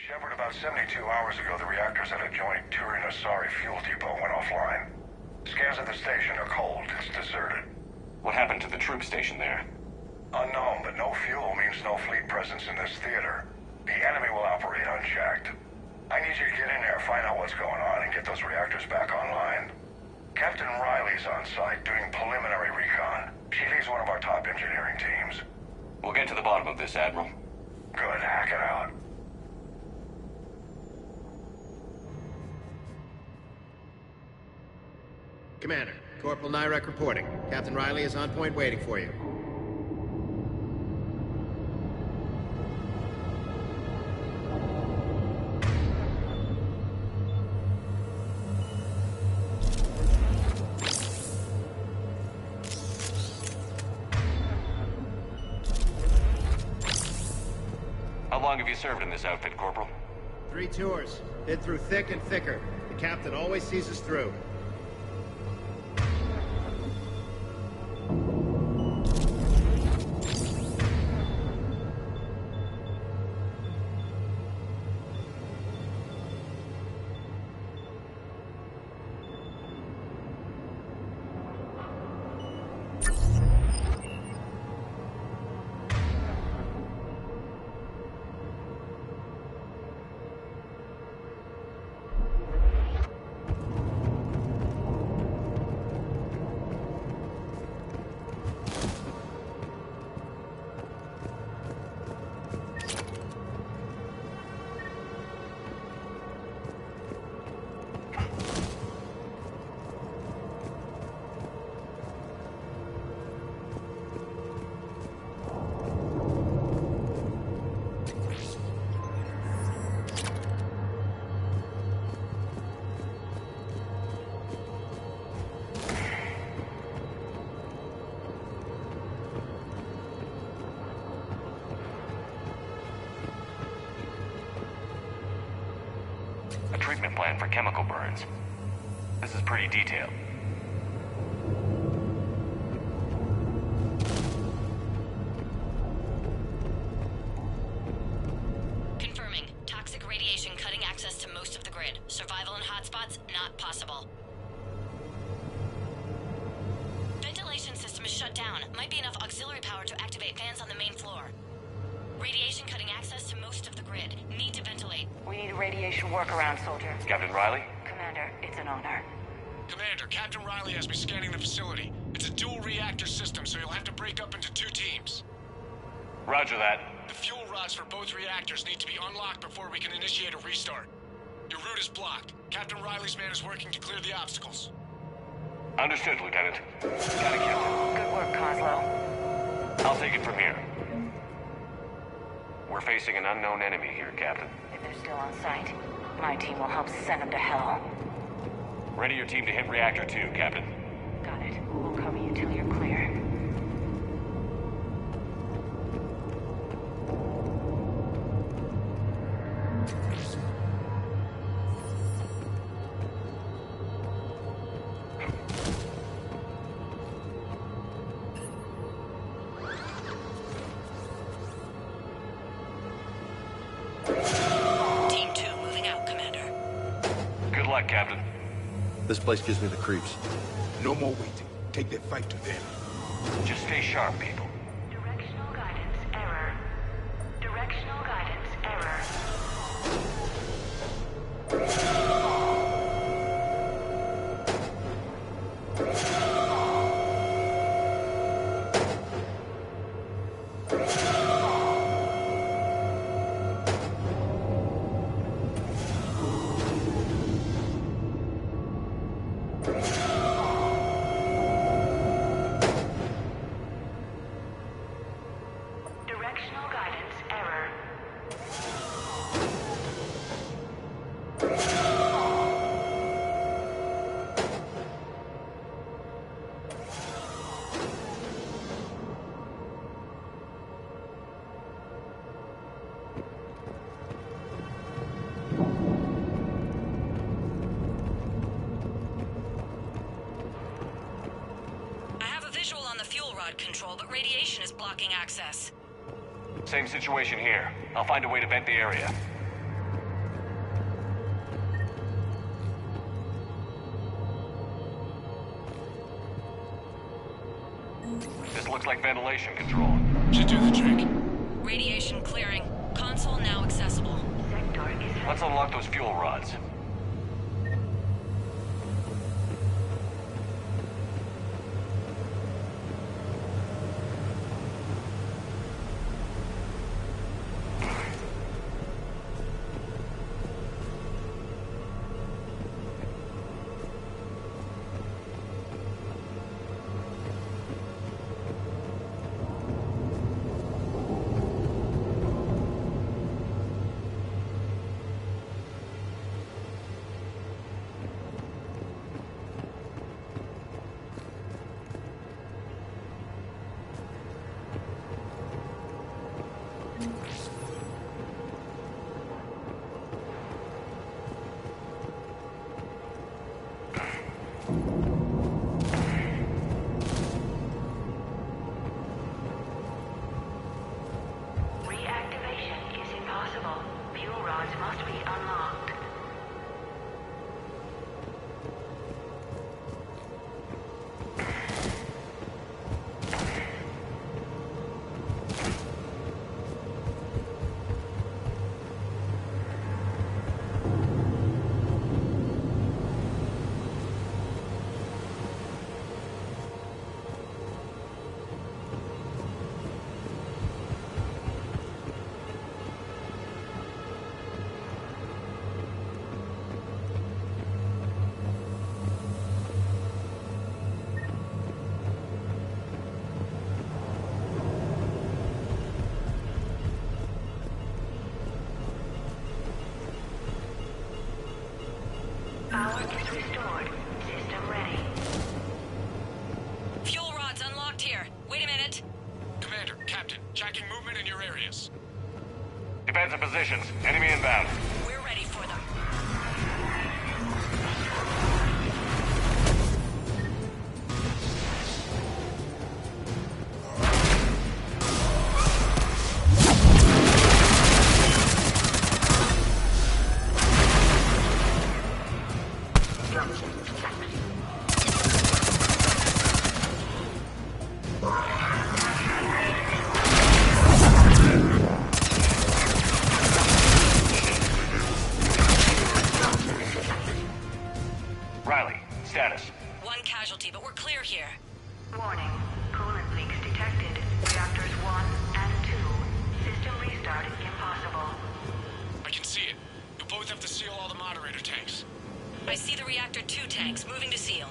Shepard, about 72 hours ago, the reactors at a joint Turin-Asari fuel depot went offline. Scans at the station are cold. It's deserted. What happened to the troop station there? Unknown, but no fuel means no fleet presence in this theater. The enemy will operate unchecked. I need you to get in there, find out what's going on, and get those reactors back online. Captain Riley's on site doing preliminary recon. She leads one of our top engineering teams. We'll get to the bottom of this, Admiral. Good, hack it out. Commander, Corporal Nyrek reporting. Captain Riley is on point waiting for you. How long have you served in this outfit, Corporal? 3 tours. Hid through thick and thicker. The captain always sees us through. A treatment plan for chemical burns. This is pretty detailed. Confirming. Toxic radiation cutting access to most of the grid. Survival in hotspots, not possible. Ventilation system is shut down. Might be enough auxiliary power to activate fans on the main floor. Radiation cutting access to most of the grid. Need to ventilate. We need a radiation workaround, soldier. Captain Riley? Commander, it's an honor. Commander, Captain Riley has me scanning the facility. It's a dual reactor system, so you'll have to break up into 2 teams. Roger that. The fuel rods for both reactors need to be unlocked before we can initiate a restart. Your route is blocked. Captain Riley's man is working to clear the obstacles. Understood, Lieutenant. Got it, Captain. Good work, Coslow. I'll take it from here. We're facing an unknown enemy here, Captain. If they're still on site, my team will help send them to hell. Ready your team to hit Reactor 2, Captain. Got it. We'll cover you till you're clear. Team 2 moving out, Commander. Good luck, Captain. This place gives me the creeps. No more waiting. Take that fight to them. Just stay sharp, people. Directional guidance error. Directional guidance error. Directional guidance error. I have a visual on the fuel rod control, but radiation is blocking access. Same situation here. I'll find a way to vent the area. looks like ventilation control. Should do the trick. Radiation clearing. Console now accessible. Let's unlock those fuel rods. Power is restored. System ready. Fuel rods unlocked here. Wait a minute. Commander, Captain, tracking movement in your areas. Defensive positions. Enemy inbound. We're ready for them. Riley, status. One casualty, but we're clear here. Warning. Coolant leaks detected. Reactors 1 and 2. System restart impossible. I can see it. You'll both have to seal all the moderator tanks. I see the reactor 2 tanks moving to seal.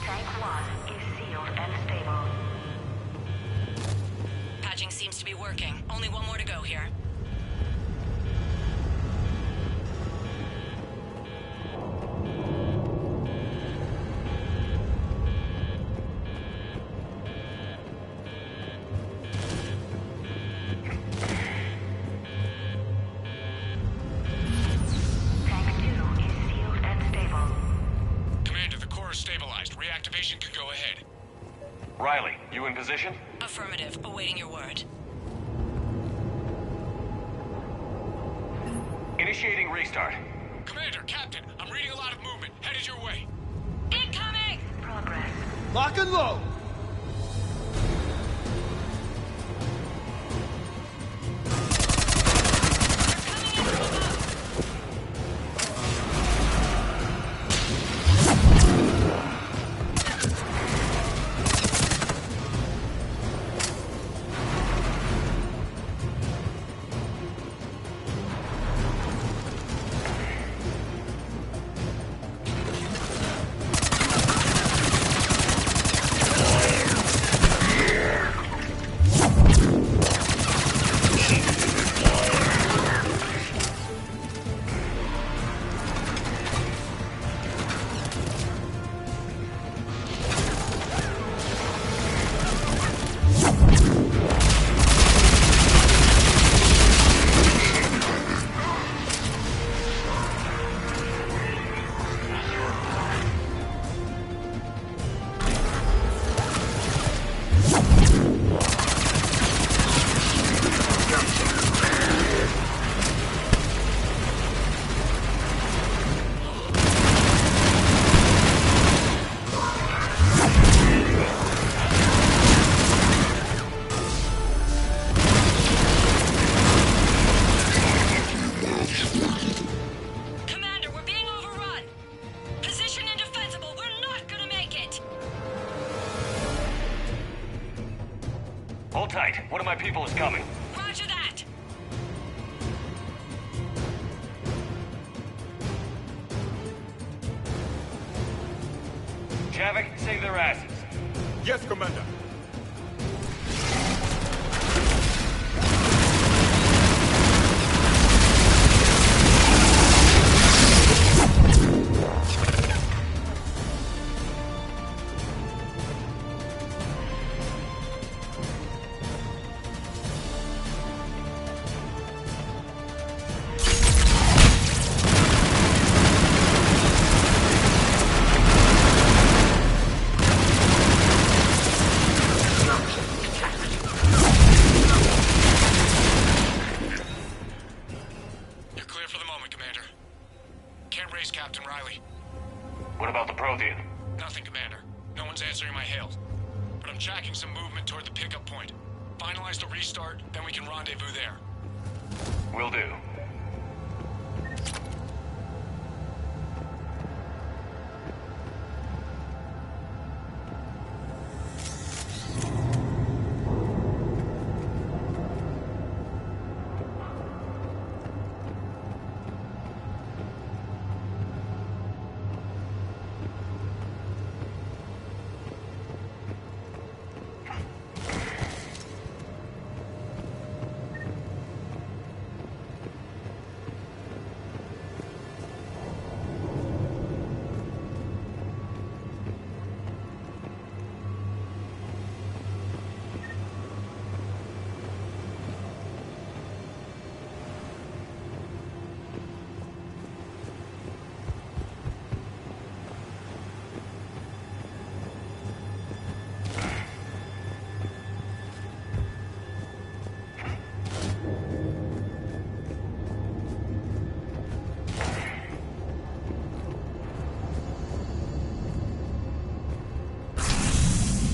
Tank 1 is sealed and stable. Patching seems to be working. Only one more to go here. Tank 2 is sealed and stable. Commander, the core is stabilized. Reactivation can go ahead. Riley, you in position? Affirmative. Awaiting your word. Initiating restart. Commander, Captain, I'm reading a lot of movement. Headed your way. Incoming! Progress. Lock and load! They're coming in from above. One of my people is coming. Roger that! Javik, save their asses. Yes, Commander. What about the Prothean? Nothing, Commander. No one's answering my hails. But I'm tracking some movement toward the pickup point. Finalize the restart, then we can rendezvous there. Will do.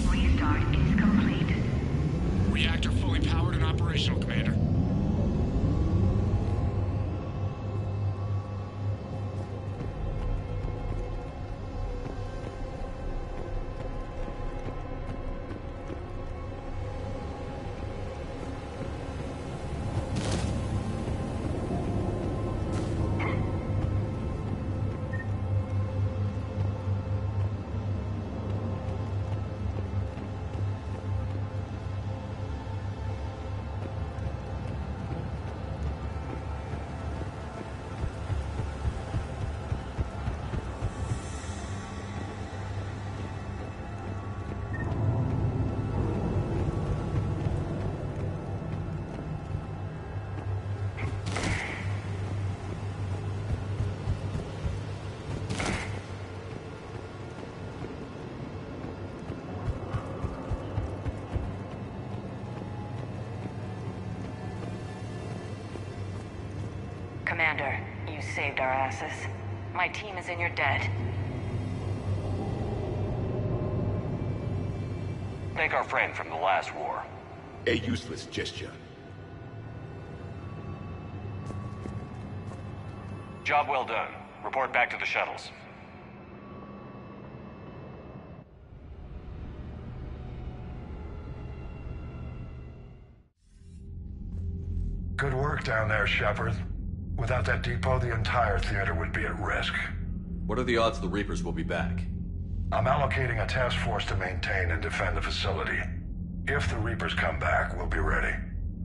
Restart is complete. Reactor fully powered and operational, Commander. Commander, you saved our asses. My team is in your debt. Thank our friend from the last war. A useless gesture. Job well done. Report back to the shuttles. Good work down there, Shepard. Without that depot, the entire theater would be at risk. What are the odds the Reapers will be back? I'm allocating a task force to maintain and defend the facility. If the Reapers come back, we'll be ready.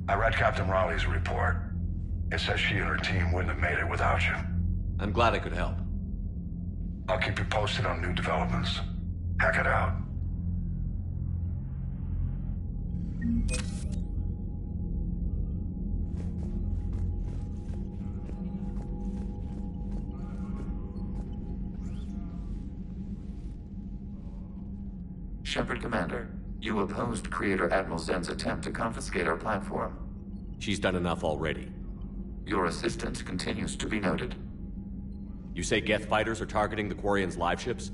I read Captain Raleigh's report. It says she and her team wouldn't have made it without you. I'm glad I could help. I'll keep you posted on new developments. Hack it out. Shepard, Commander, you opposed Creator Admiral Zen's attempt to confiscate our platform. She's done enough already. Your assistance continues to be noted. You say Geth fighters are targeting the Quarians' live ships?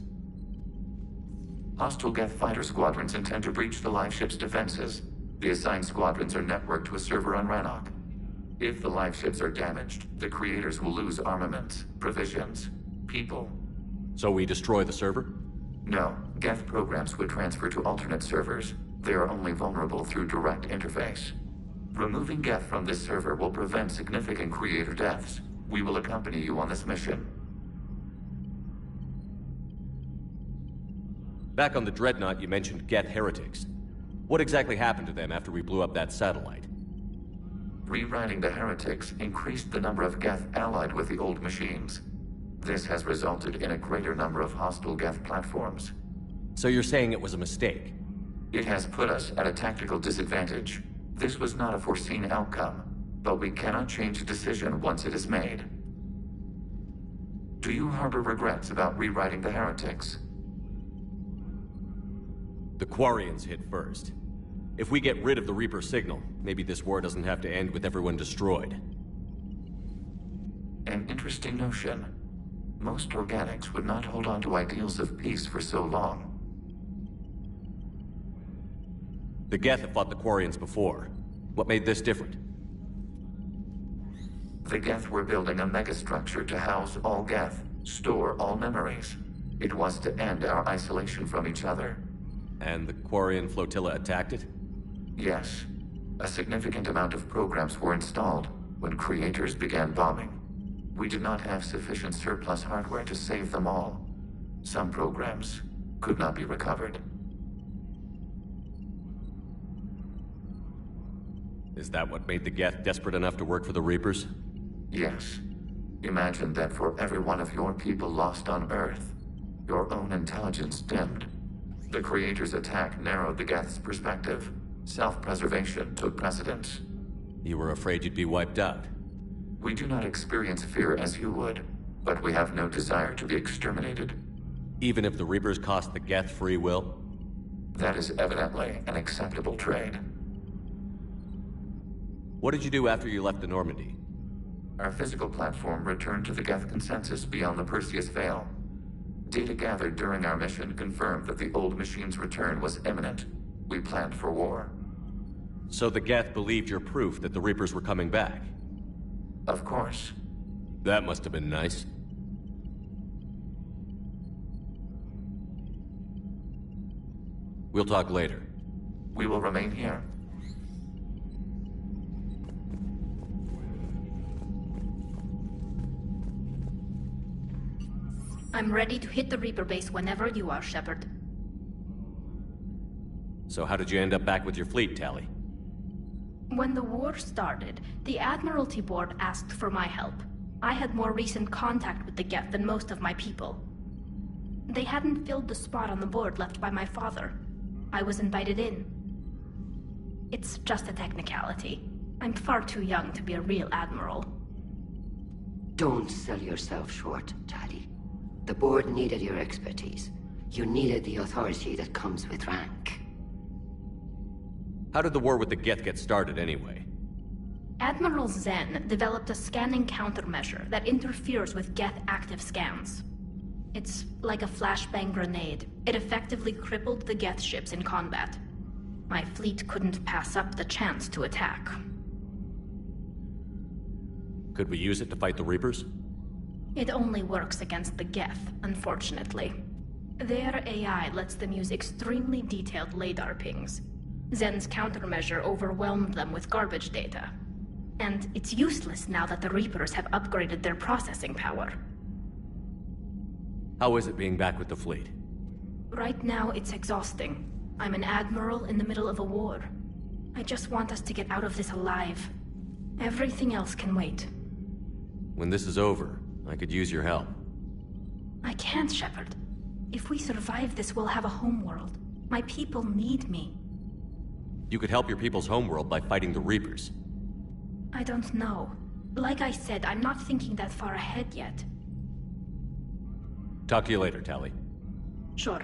Hostile Geth fighter squadrons intend to breach the live ship's defenses. The assigned squadrons are networked to a server on Rannoch. If the live ships are damaged, the Creators will lose armaments, provisions, people. So we destroy the server? No, Geth programs would transfer to alternate servers. They are only vulnerable through direct interface. Removing Geth from this server will prevent significant creator deaths. We will accompany you on this mission. Back on the Dreadnought, you mentioned Geth heretics. What exactly happened to them after we blew up that satellite? Rewriting the heretics increased the number of Geth allied with the old machines. This has resulted in a greater number of hostile Geth platforms. So you're saying it was a mistake? It has put us at a tactical disadvantage. This was not a foreseen outcome, but we cannot change a decision once it is made. Do you harbor regrets about rewriting the heretics? The Quarians hit first. If we get rid of the Reaper signal, maybe this war doesn't have to end with everyone destroyed. An interesting notion. Most organics would not hold on to ideals of peace for so long. The Geth have fought the Quarians before. What made this different? The Geth were building a megastructure to house all Geth, store all memories. It was to end our isolation from each other. And the Quarian flotilla attacked it? Yes. A significant amount of programs were installed when creators began bombing. We did not have sufficient surplus hardware to save them all. Some programs could not be recovered. Is that what made the Geth desperate enough to work for the Reapers? Yes. Imagine that for every one of your people lost on Earth, your own intelligence dimmed. The Creator's attack narrowed the Geth's perspective. Self-preservation took precedence. You were afraid you'd be wiped out. We do not experience fear as you would, but we have no desire to be exterminated. Even if the Reapers cost the Geth free will? That is evidently an acceptable trade. What did you do after you left the Normandy? Our physical platform returned to the Geth consensus beyond the Perseus Veil. Data gathered during our mission confirmed that the old machine's return was imminent. We planned for war. So the Geth believed your proof that the Reapers were coming back? Of course. That must have been nice. We'll talk later. We will remain here. I'm ready to hit the Reaper base whenever you are, Shepard. So how did you end up back with your fleet, Tali? When the war started, the Admiralty Board asked for my help. I had more recent contact with the Geth than most of my people. They hadn't filled the spot on the board left by my father. I was invited in. It's just a technicality. I'm far too young to be a real admiral. Don't sell yourself short, Tali. The board needed your expertise. You needed the authority that comes with rank. How did the war with the Geth get started anyway? Admiral Zen developed a scanning countermeasure that interferes with Geth active scans. It's like a flashbang grenade. It effectively crippled the Geth ships in combat. My fleet couldn't pass up the chance to attack. Could we use it to fight the Reapers? It only works against the Geth, unfortunately. Their AI lets them use extremely detailed LADAR pings. Zen's countermeasure overwhelmed them with garbage data. And it's useless now that the Reapers have upgraded their processing power. How is it being back with the fleet? Right now, it's exhausting. I'm an admiral in the middle of a war. I just want us to get out of this alive. Everything else can wait. When this is over, I could use your help. I can't, Shepard. If we survive this, we'll have a homeworld. My people need me. You could help your people's homeworld by fighting the Reapers. I don't know. Like I said, I'm not thinking that far ahead yet. Talk to you later, Tali. Sure.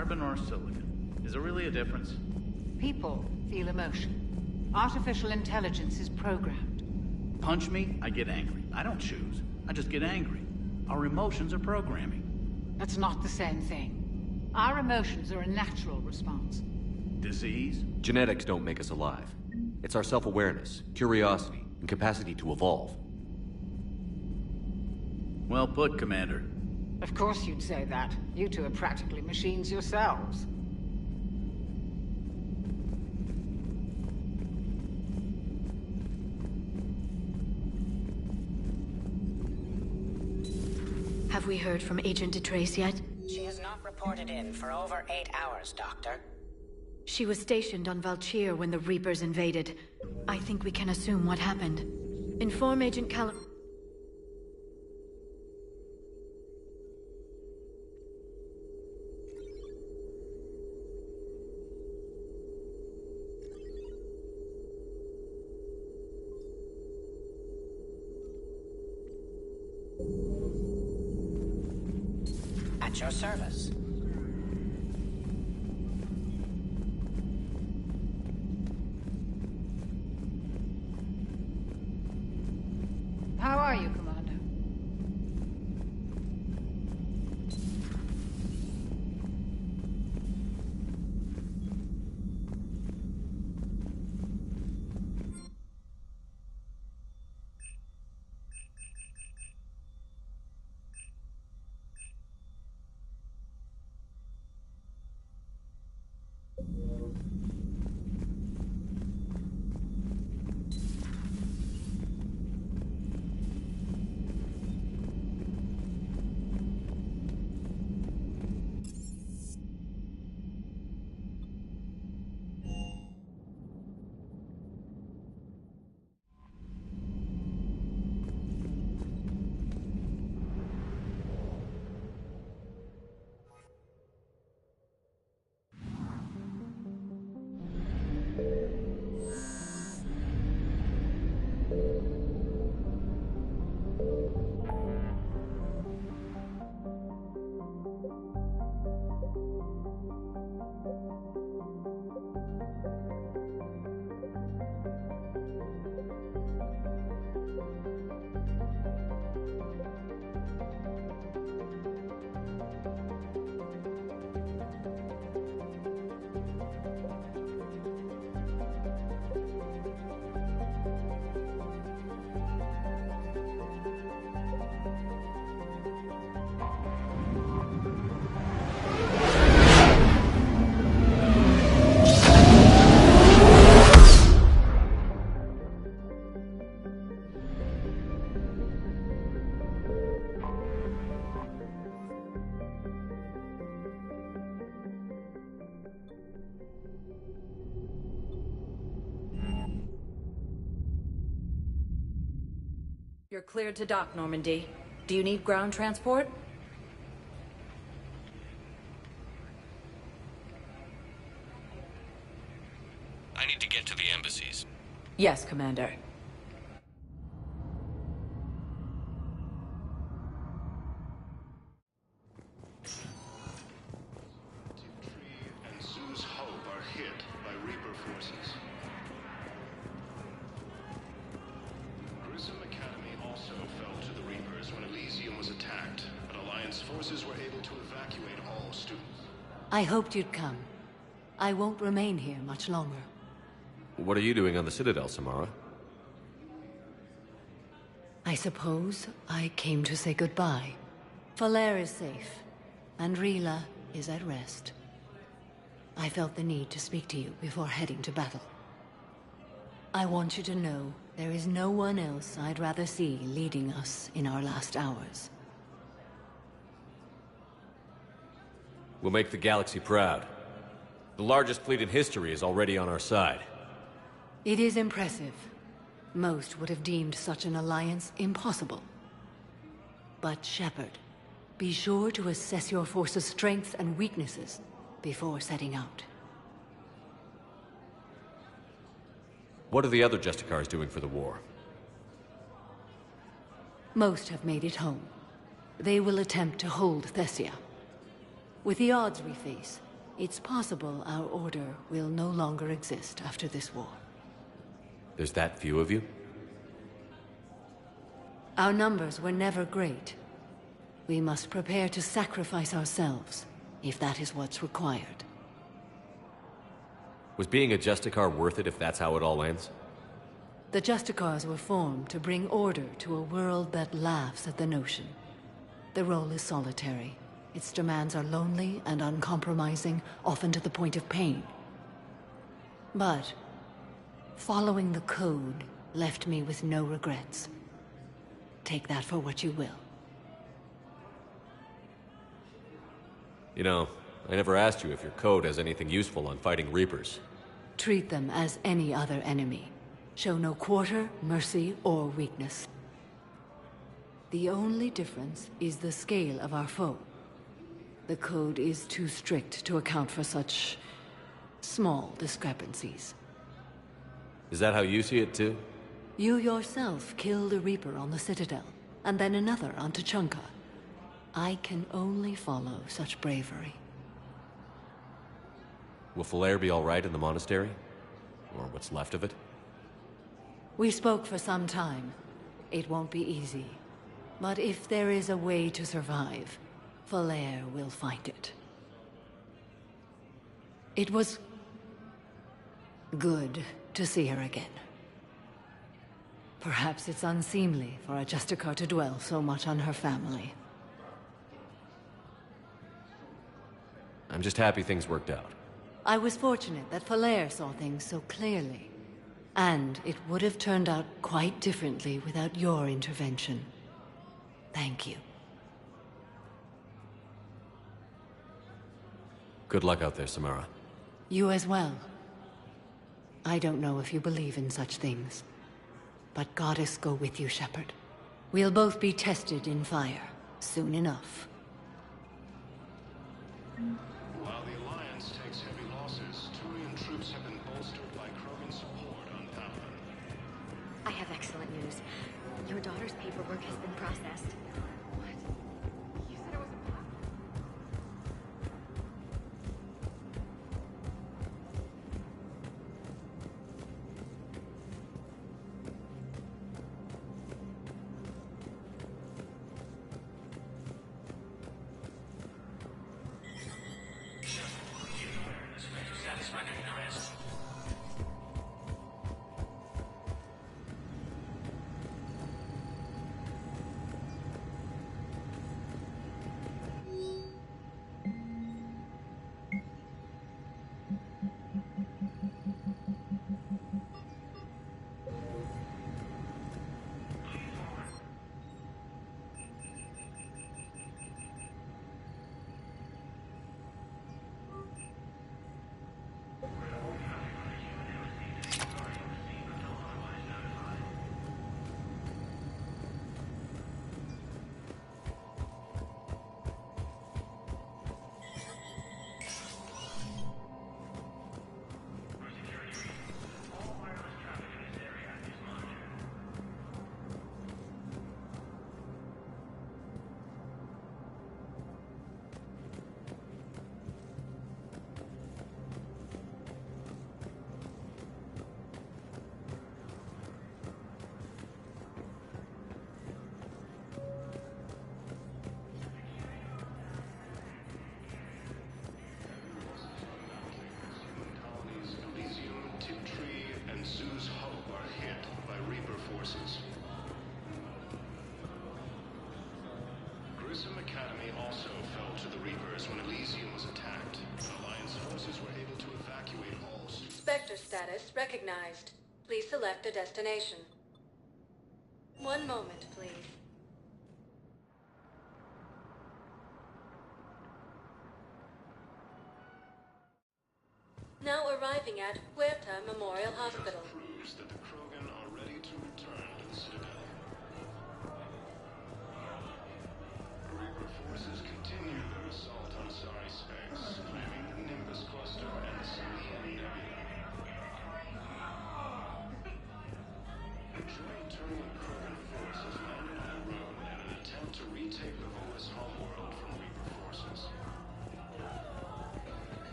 carbon or silicon? Is there really a difference? People feel emotion. Artificial intelligence is programmed. Punch me, I get angry. I don't choose. I just get angry. Our emotions are programming. That's not the same thing. Our emotions are a natural response. Disease? Genetics don't make us alive. It's our self-awareness, curiosity, and capacity to evolve. Well put, Commander. Of course you'd say that. You two are practically machines yourselves. Have we heard from Agent DeTrace yet? She has not reported in for over 8 hours, Doctor. She was stationed on Valchir when the Reapers invaded. I think we can assume what happened. Inform Agent Callum... At your service. How are you, Commander? You're cleared to dock, Normandy. Do you need ground transport? I need to get to the embassies. Yes, Commander. And Zoo's Hope are hit by Reaper forces. Grissom Academy also fell to the Reapers when Elysium was attacked, but Alliance forces were able to evacuate all students. I hoped you'd come. I won't remain here much longer. What are you doing on the Citadel, Samara? I suppose I came to say goodbye. Falair is safe, and Rila is at rest. I felt the need to speak to you before heading to battle. I want you to know there is no one else I'd rather see leading us in our last hours. We'll make the galaxy proud. The largest fleet in history is already on our side. It is impressive. Most would have deemed such an alliance impossible. But Shepard, be sure to assess your force's strengths and weaknesses before setting out. What are the other Justicars doing for the war? Most have made it home. They will attempt to hold Thessia. With the odds we face, It's possible our order will no longer exist after this war. There's that few of you? Our numbers were never great. We must prepare to sacrifice ourselves, if that is what's required. Was being a Justicar worth it if that's how it all ends? The Justicars were formed to bring order to a world that laughs at the notion. The role is solitary. Its demands are lonely and uncompromising, often to the point of pain. But following the code left me with no regrets. Take that for what you will. You know, I never asked you if your code has anything useful on fighting Reapers. Treat them as any other enemy. Show no quarter, mercy, or weakness. The only difference is the scale of our foe. The code is too strict to account for such small discrepancies. Is that how you see it too? You yourself killed a Reaper on the Citadel, and then another on Tuchanka. I can only follow such bravery. Will Falair be all right in the monastery? Or what's left of it? We spoke for some time. It won't be easy. But if there is a way to survive, Falair will find it. It was good to see her again. Perhaps it's unseemly for a Justicar to dwell so much on her family. I'm just happy things worked out. I was fortunate that Falair saw things so clearly. And it would have turned out quite differently without your intervention. Thank you. Good luck out there, Samara. You as well. I don't know if you believe in such things, but Goddess go with you, Shepard. We'll both be tested in fire, soon enough. While the Alliance takes heavy losses, Turian troops have been bolstered by Krogan support on Paladin. I have excellent news. Your daughter's paperwork has been processed. What? You said it was impossible. Sector status recognized. Please select a destination. One moment, please. Now arriving at Huerta Memorial Hospital. Proves that the Krogan are ready to return to the Citadel. Reaper forces continue their assault on Asari space, claiming the Nimbus cluster and the Salian Nebula. A joint Turian Krogan force has landed on the road in an attempt to retake the Volus homeworld from Reaper forces.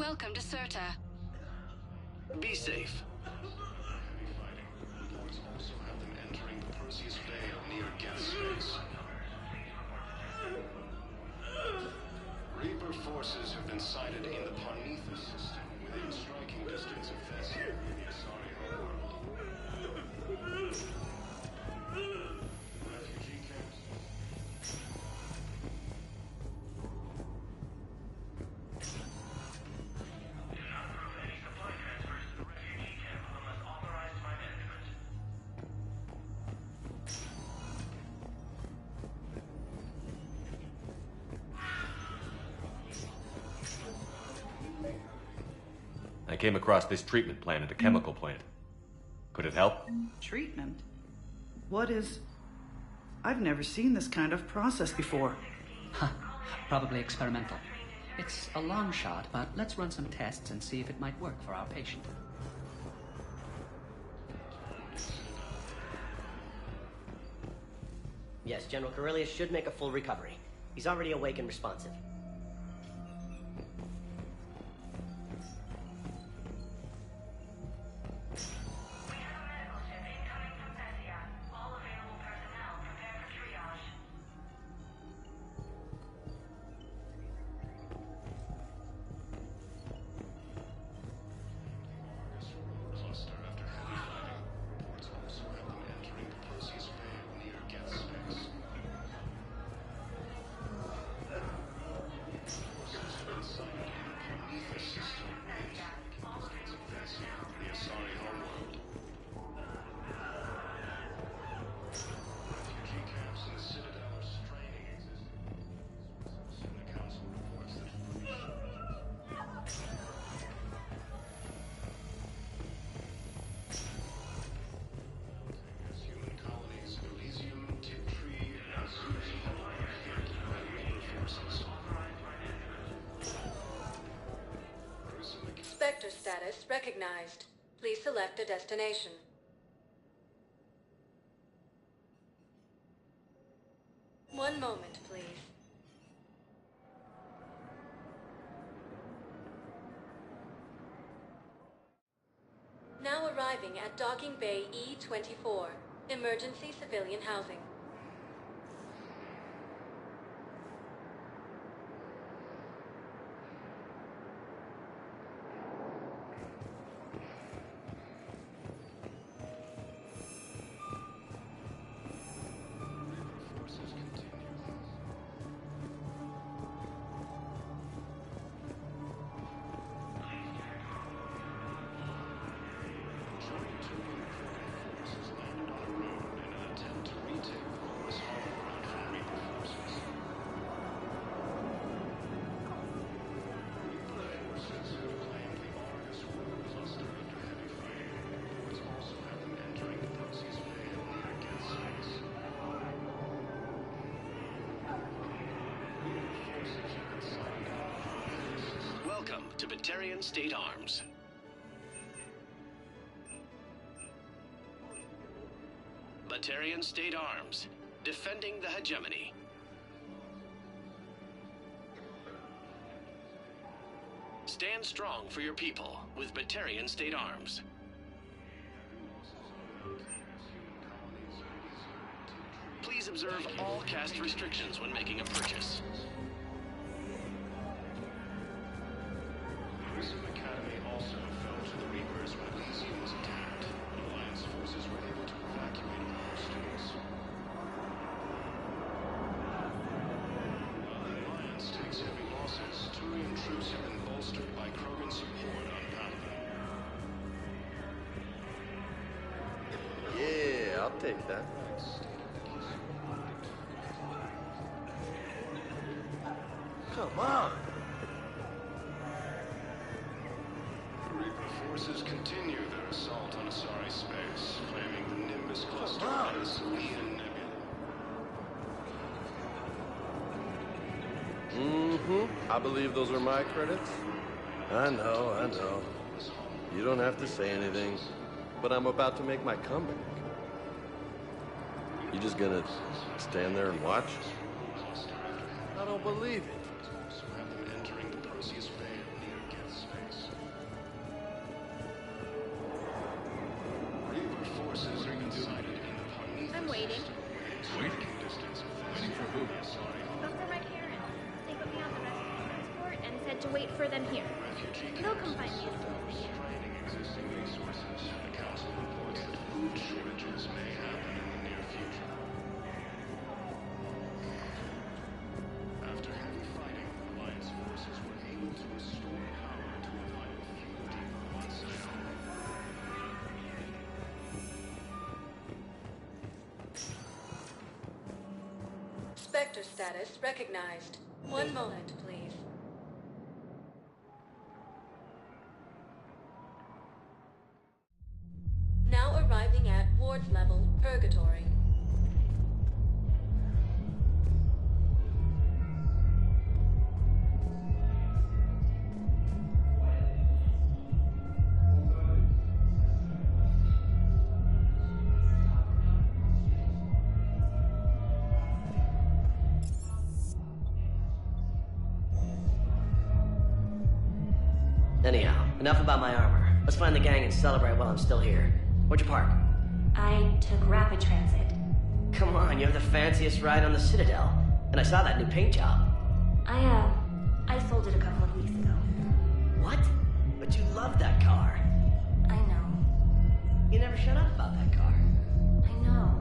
Welcome to Serta. Be safe. Reports also have them entering the Perseus Bay near Geth space. Reaper forces have been sighted in the Parnithus system, within striking distance of Thessia in the Asari homeworld. Refugee camps. Do not approve any supply transfers to the refugee camp unless authorized by management. I came across this treatment plant at a chemical plant. Could it help? Treatment? What is... I've never seen this kind of process before. Huh. Probably experimental. It's a long shot, but let's run some tests and see if it might work for our patient. Yes, General Corellius should make a full recovery. He's already awake and responsive. Cluster after heavy fighting. Reports also have them entering the Perseus Bay near Geth space. Forces have been sighted in the Parnithus system, within striking distance of Thessia, the Asari homeworld. Refugee camps in the Citadel are straining existing. The Council reports that as human colonies, Elysium, Tiptree, and Azuzi are hit by Reaper forces. Spectre status recognized. Please select a destination. One moment, please. Now arriving at Docking Bay E-24, emergency civilian housing. forces continue. Joint Tugan Krogan forces landed on a road in an attempt to retake Walrus homeworld from Reaper forces. Reaper forces have claimed the Argus Road cluster after heavy fighting. Reports also have them entering the Perseus Bay near Geth space. Welcome to Batarian State Arms. Batarian State Arms, defending the hegemony. Stand strong for your people with Batarian State Arms. Please observe all caste restrictions when making a purchase. Grissom Academy also fell to the Reapers when Elysium was attacked. Alliance forces were able to evacuate all their students. While the Alliance takes heavy losses, Turian troops have been bolstered by Krogan support on Palaven. Yeah, I'll take that. Come on! Reaper forces continue their assault on Asari space, claiming the Nimbus cluster as Leon Nebula. I believe those are my credits. I know. You don't have to say anything, but I'm about to make my comeback. You just gonna stand there and watch? I don't believe it. Also have them entering the Perseus Bay near Geth space. said to wait for them here. They'll come find me as soon as they can. Draining existing resources. The Council reports that food shortages may happen in the near future. After heavy fighting, Alliance forces were able to restore power to a vital fuel depot on Scion. Spectre status recognized. One moment, please. Now arriving at ward level purgatory. Anyhow, enough about my armor. Let's find the gang and celebrate while I'm still here. Where'd you park? I took rapid transit. Come on, you have the fanciest ride on the Citadel. And I saw that new paint job. I sold it a couple of weeks ago. What? But you love that car. I know. You never shut up about that car. I know.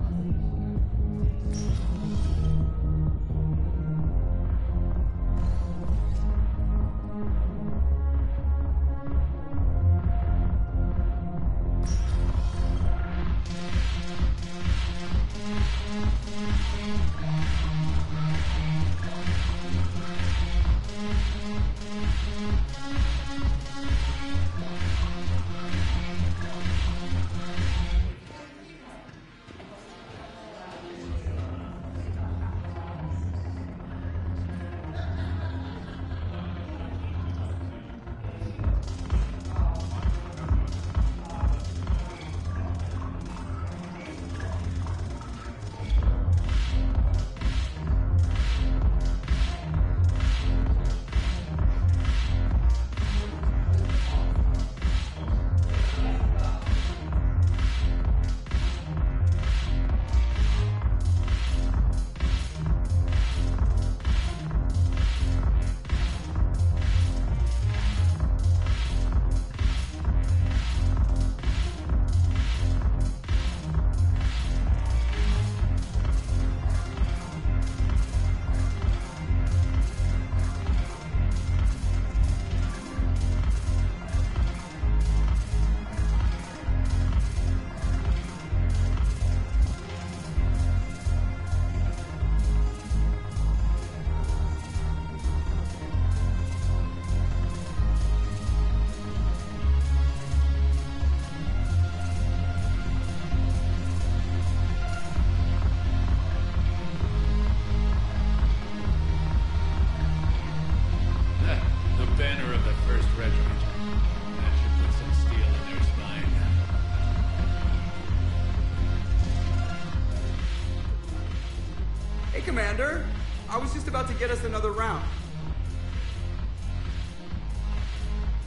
Commander. I was just about to get us another round.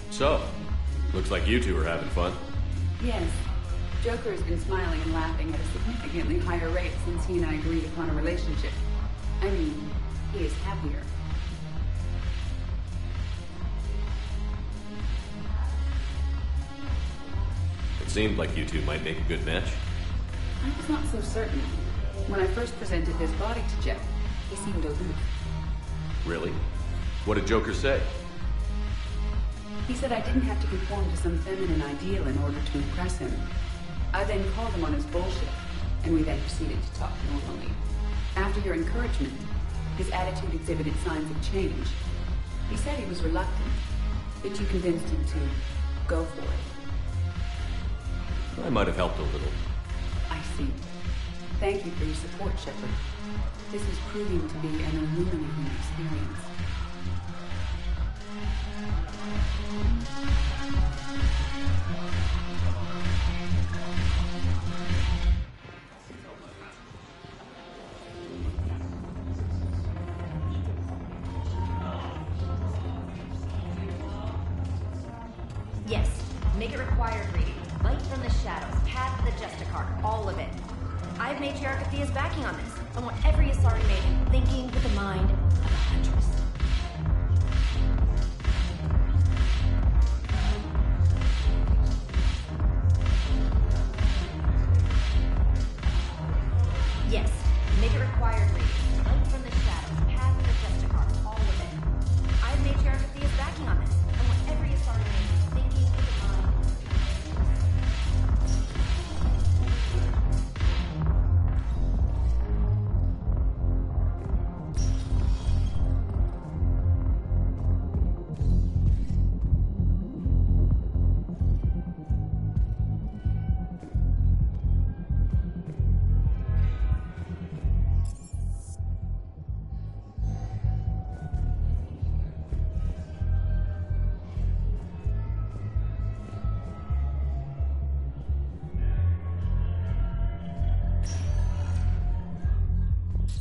So, looks like you two are having fun. Yes. Joker has been smiling and laughing at a significantly higher rate since he and I agreed upon a relationship. I mean, he is happier. It seemed like you two might make a good match. I was not so certain. When I first presented his body to Jeff, he seemed aloof. Really? What did Joker say? He said I didn't have to conform to some feminine ideal in order to impress him. I then called him on his bullshit, and we then proceeded to talk normally. After your encouragement, his attitude exhibited signs of change. He said he was reluctant, but you convinced him to go for it. I might have helped a little. I see. Thank you for your support, Shepard. This is proving to be an illuminating experience. Yes. Make it required reading. Light from the shadows, path to the Justicar, all of it. I have Matriarch Athea's backing on this. I want every Asari maiden thinking with the mind of a huntress.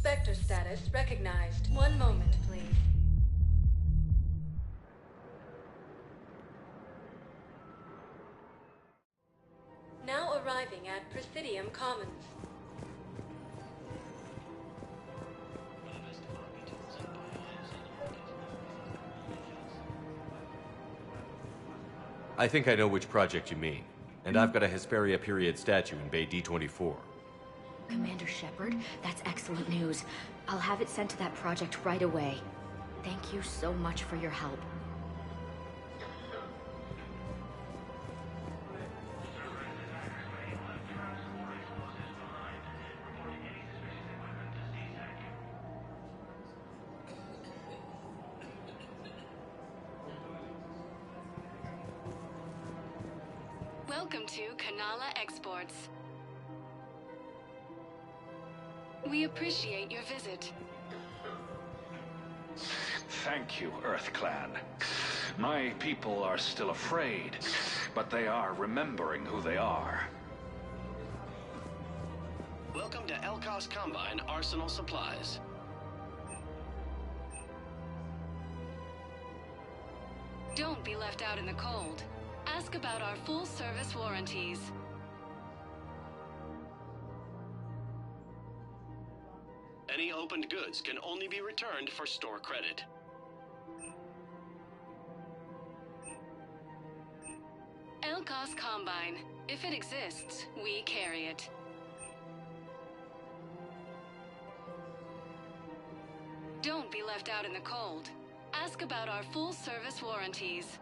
Spectre status recognized. 1 moment, please. Now arriving at Presidium Commons. I think I know which project you mean. And I've got a Hesperia period statue in Bay D24. Commander Shepard, that's excellent news. I'll have it sent to that project right away. Thank you so much for your help. Welcome to Kanala Exports. We appreciate your visit. Thank you, Earth Clan. My people are still afraid, but they are remembering who they are. Welcome to Elkos Combine Arsenal Supplies. Don't be left out in the cold. Ask about our full-service warranties. Any opened goods can only be returned for store credit. Elkos Combine. If it exists, we carry it. Don't be left out in the cold. Ask about our full-service warranties.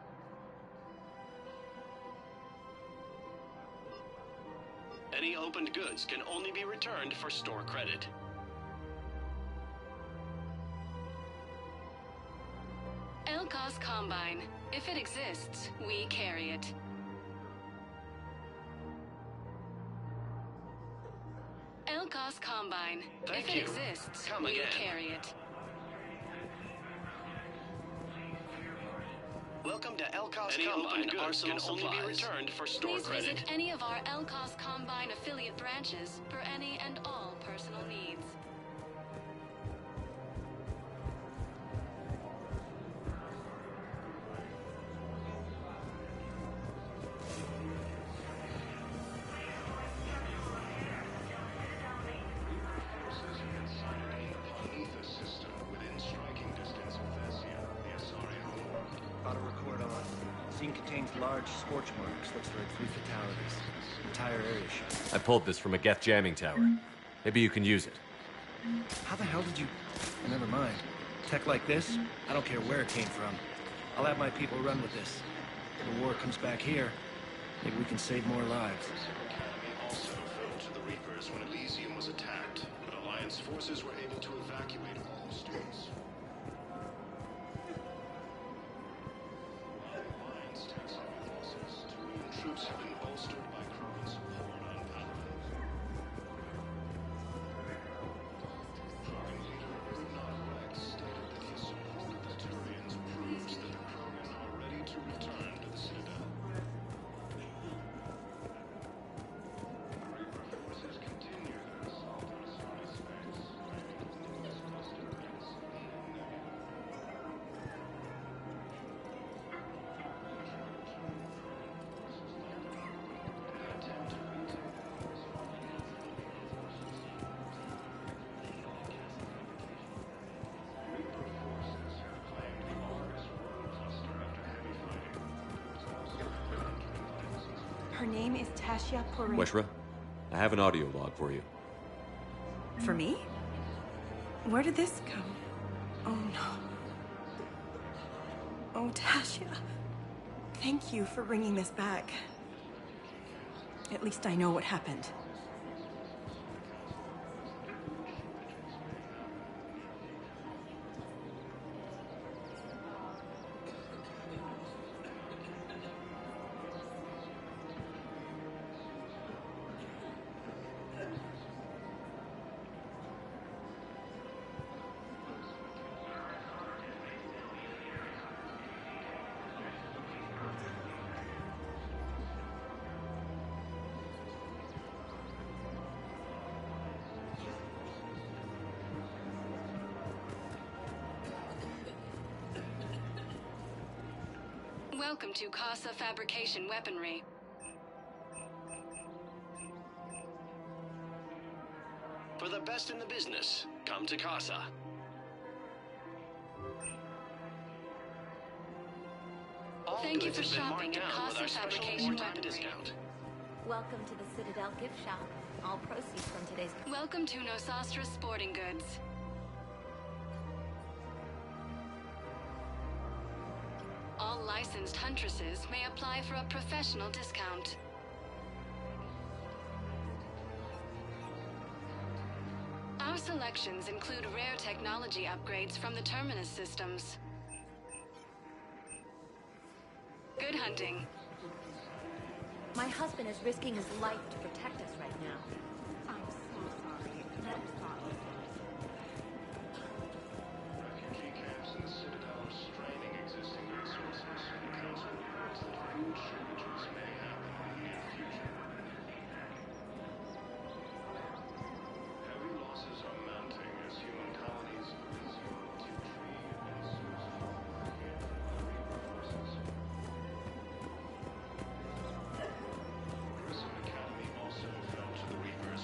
Any opened goods can only be returned for store credit. Elkos Combine. If it exists, we carry it. Elkos Combine. Thank if you. It exists, Come we again. carry it. Welcome to Elkos Any Combine opened goods Arsenal can only Supplies. be returned for store Please credit. visit any of our Elkos Combine affiliate branches for any and all personal needs. Auto record on. Scene contains large scorch marks. Looks like 3 fatalities. Entire area shot. I pulled this from a Geth jamming tower. Maybe you can use it. How the hell did you... Oh, never mind. Tech like this, I don't care where it came from. I'll have my people run with this. If the war comes back here, maybe we can save more lives. Academy also fell to the Reapers when Elysium was attacked, but Alliance forces were able to evacuate all students. While the Alliance takes heavy losses, Turian troops have been bolstered by Krogan's horde on Paladin. Krogan leader Brunot Rex stated that his support of the Turians proves that the Krogan are ready to return to the Citadel. Reaper forces continue their assault on Asari space, fighting as cluster against Her name is Tasha Porin. Weshra, I have an audio log for you. For me? Where did this come? Oh no. Oh, Tasha. Thank you for bringing this back. At least I know what happened. Welcome to Casa Fabrication Weaponry. For the best in the business, come to Casa. All Thank you goods for have been shopping marked at down with Casa our special Fabrication wartime Weaponry. discount. Welcome to the Citadel gift shop. All proceeds from today's... Welcome to Nosastra Sporting Goods. All licensed huntresses may apply for a professional discount. Our selections include rare technology upgrades from the Terminus systems. Good hunting. My husband is risking his life to protect us right now. I'm so sorry. I'm sorry. Refugee camps in the Citadel are straining existing resources. The Council reports that food shortages may happen in the near future. Heavy losses are mounting as human colonies of Elysium, Tiltree, and Susan are hit by Reaper forces. Grissom Academy also fell to the Reapers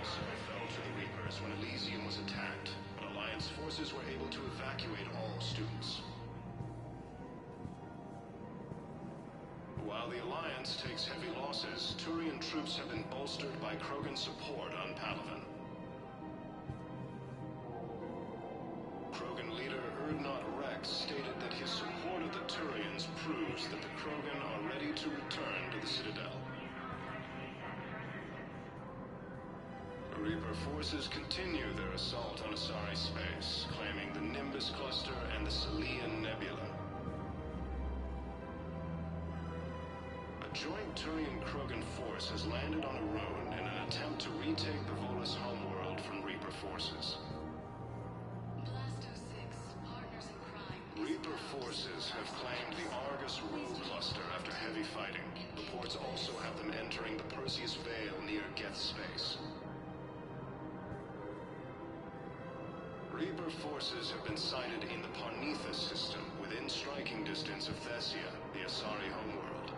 also fell to the Reapers when Elysium was attacked, but Alliance forces were able to evacuate all students. While the Alliance takes heavy losses, Turian troops have been bolstered by Krogan support on Palaven. Krogan leader Urdnot Rex stated that his support of the Turians proves that the Krogan are ready to return to the Citadel. Reaper forces continue their assault on Asari space, claiming the Nimbus cluster and the Selian Nebula. A joint Turian-Krogan force has landed on Arone in an attempt to retake the Volus homeworld from Reaper forces. Reaper forces have claimed the Argus Rogue cluster after heavy fighting. Reports also have them entering the Perseus Vale near Geth space. Reaper forces have been sighted in the Parnithus system, within striking distance of Thessia, the Asari homeworld.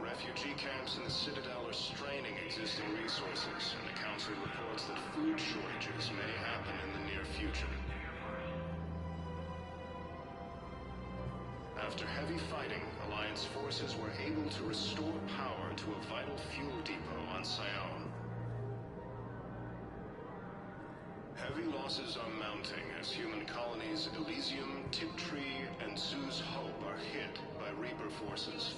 Refugee camps in the Citadel are straining existing resources, and the Council reports that food shortages may happen in the near future. After heavy fighting, Alliance forces were able to restore power to a vital fuel depot on Sion. Heavy losses are mounting as human colonies Elysium, Tiptree, and Zoo's Hope are hit by Reaper forces.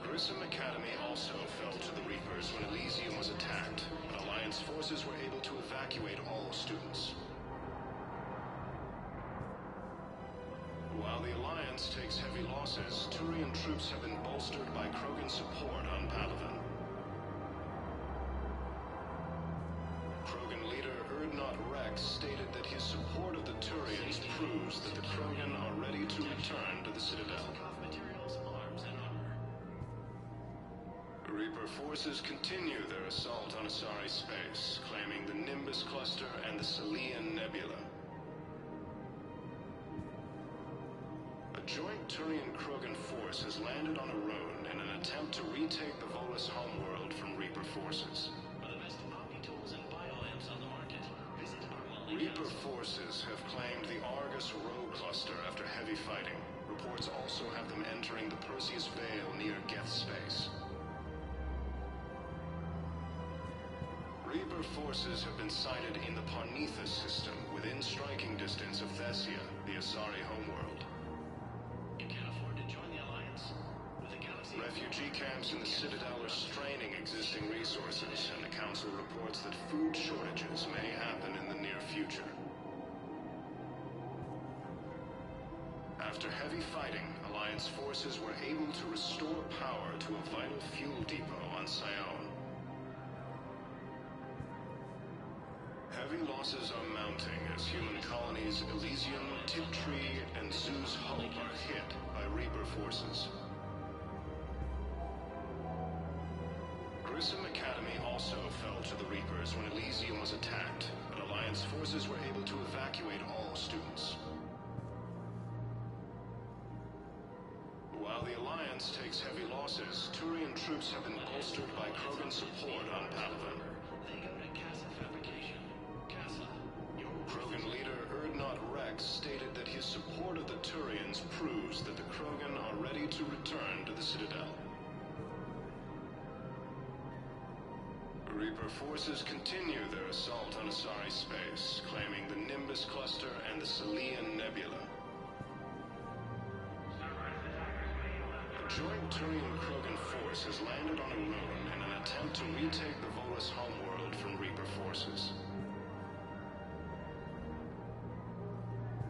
Grissom Academy also fell to the Reapers when Elysium was attacked, but Alliance forces were able to evacuate all students. While the Alliance takes heavy losses, Turian troops have been bolstered by Krogan support on Palaven. Krogan leader Urdnot Rex stated that his support of the Turians proves that the Krogan are ready to return to the Citadel. Reaper forces continue their assault on Asari space, claiming the Nimbus cluster and the Selian Nebula. A joint Turian-Krogan force has landed on Arone in an attempt to retake the Volus homeworld from Reaper forces. Reaper forces have claimed the Argus Rogue cluster after heavy fighting. Reports also have them entering the Perseus Vale near Geth space. Reaper forces have been sighted in the Parnithus system, within striking distance of Thessia, the Asari homeworld. You can't afford to join the Alliance. With the galaxy... Refugee camps in the Citadel are straining existing resources, and the Council reports that food shortages may happen in the near future. After heavy fighting, Alliance forces were able to restore power to a vital fuel depot on Sion. Heavy losses are mounting as human colonies Elysium, Tiptree, and Zoo's Hope are hit by Reaper forces. Grissom Academy also fell to the Reapers when Elysium was attacked, but Alliance forces were able to evacuate all students. While the Alliance takes heavy losses, Turian troops have been bolstered by Krogan support on Palaven. Krogan leader Urdnot Rex stated that his support of the Turians proves that the Krogan are ready to return to the Citadel. Reaper forces continue their assault on Asari space, claiming the Nimbus cluster and the Selian Nebula. A joint Turian-Krogan force has landed on Arone in an attempt to retake the Volus homeworld from Reaper forces.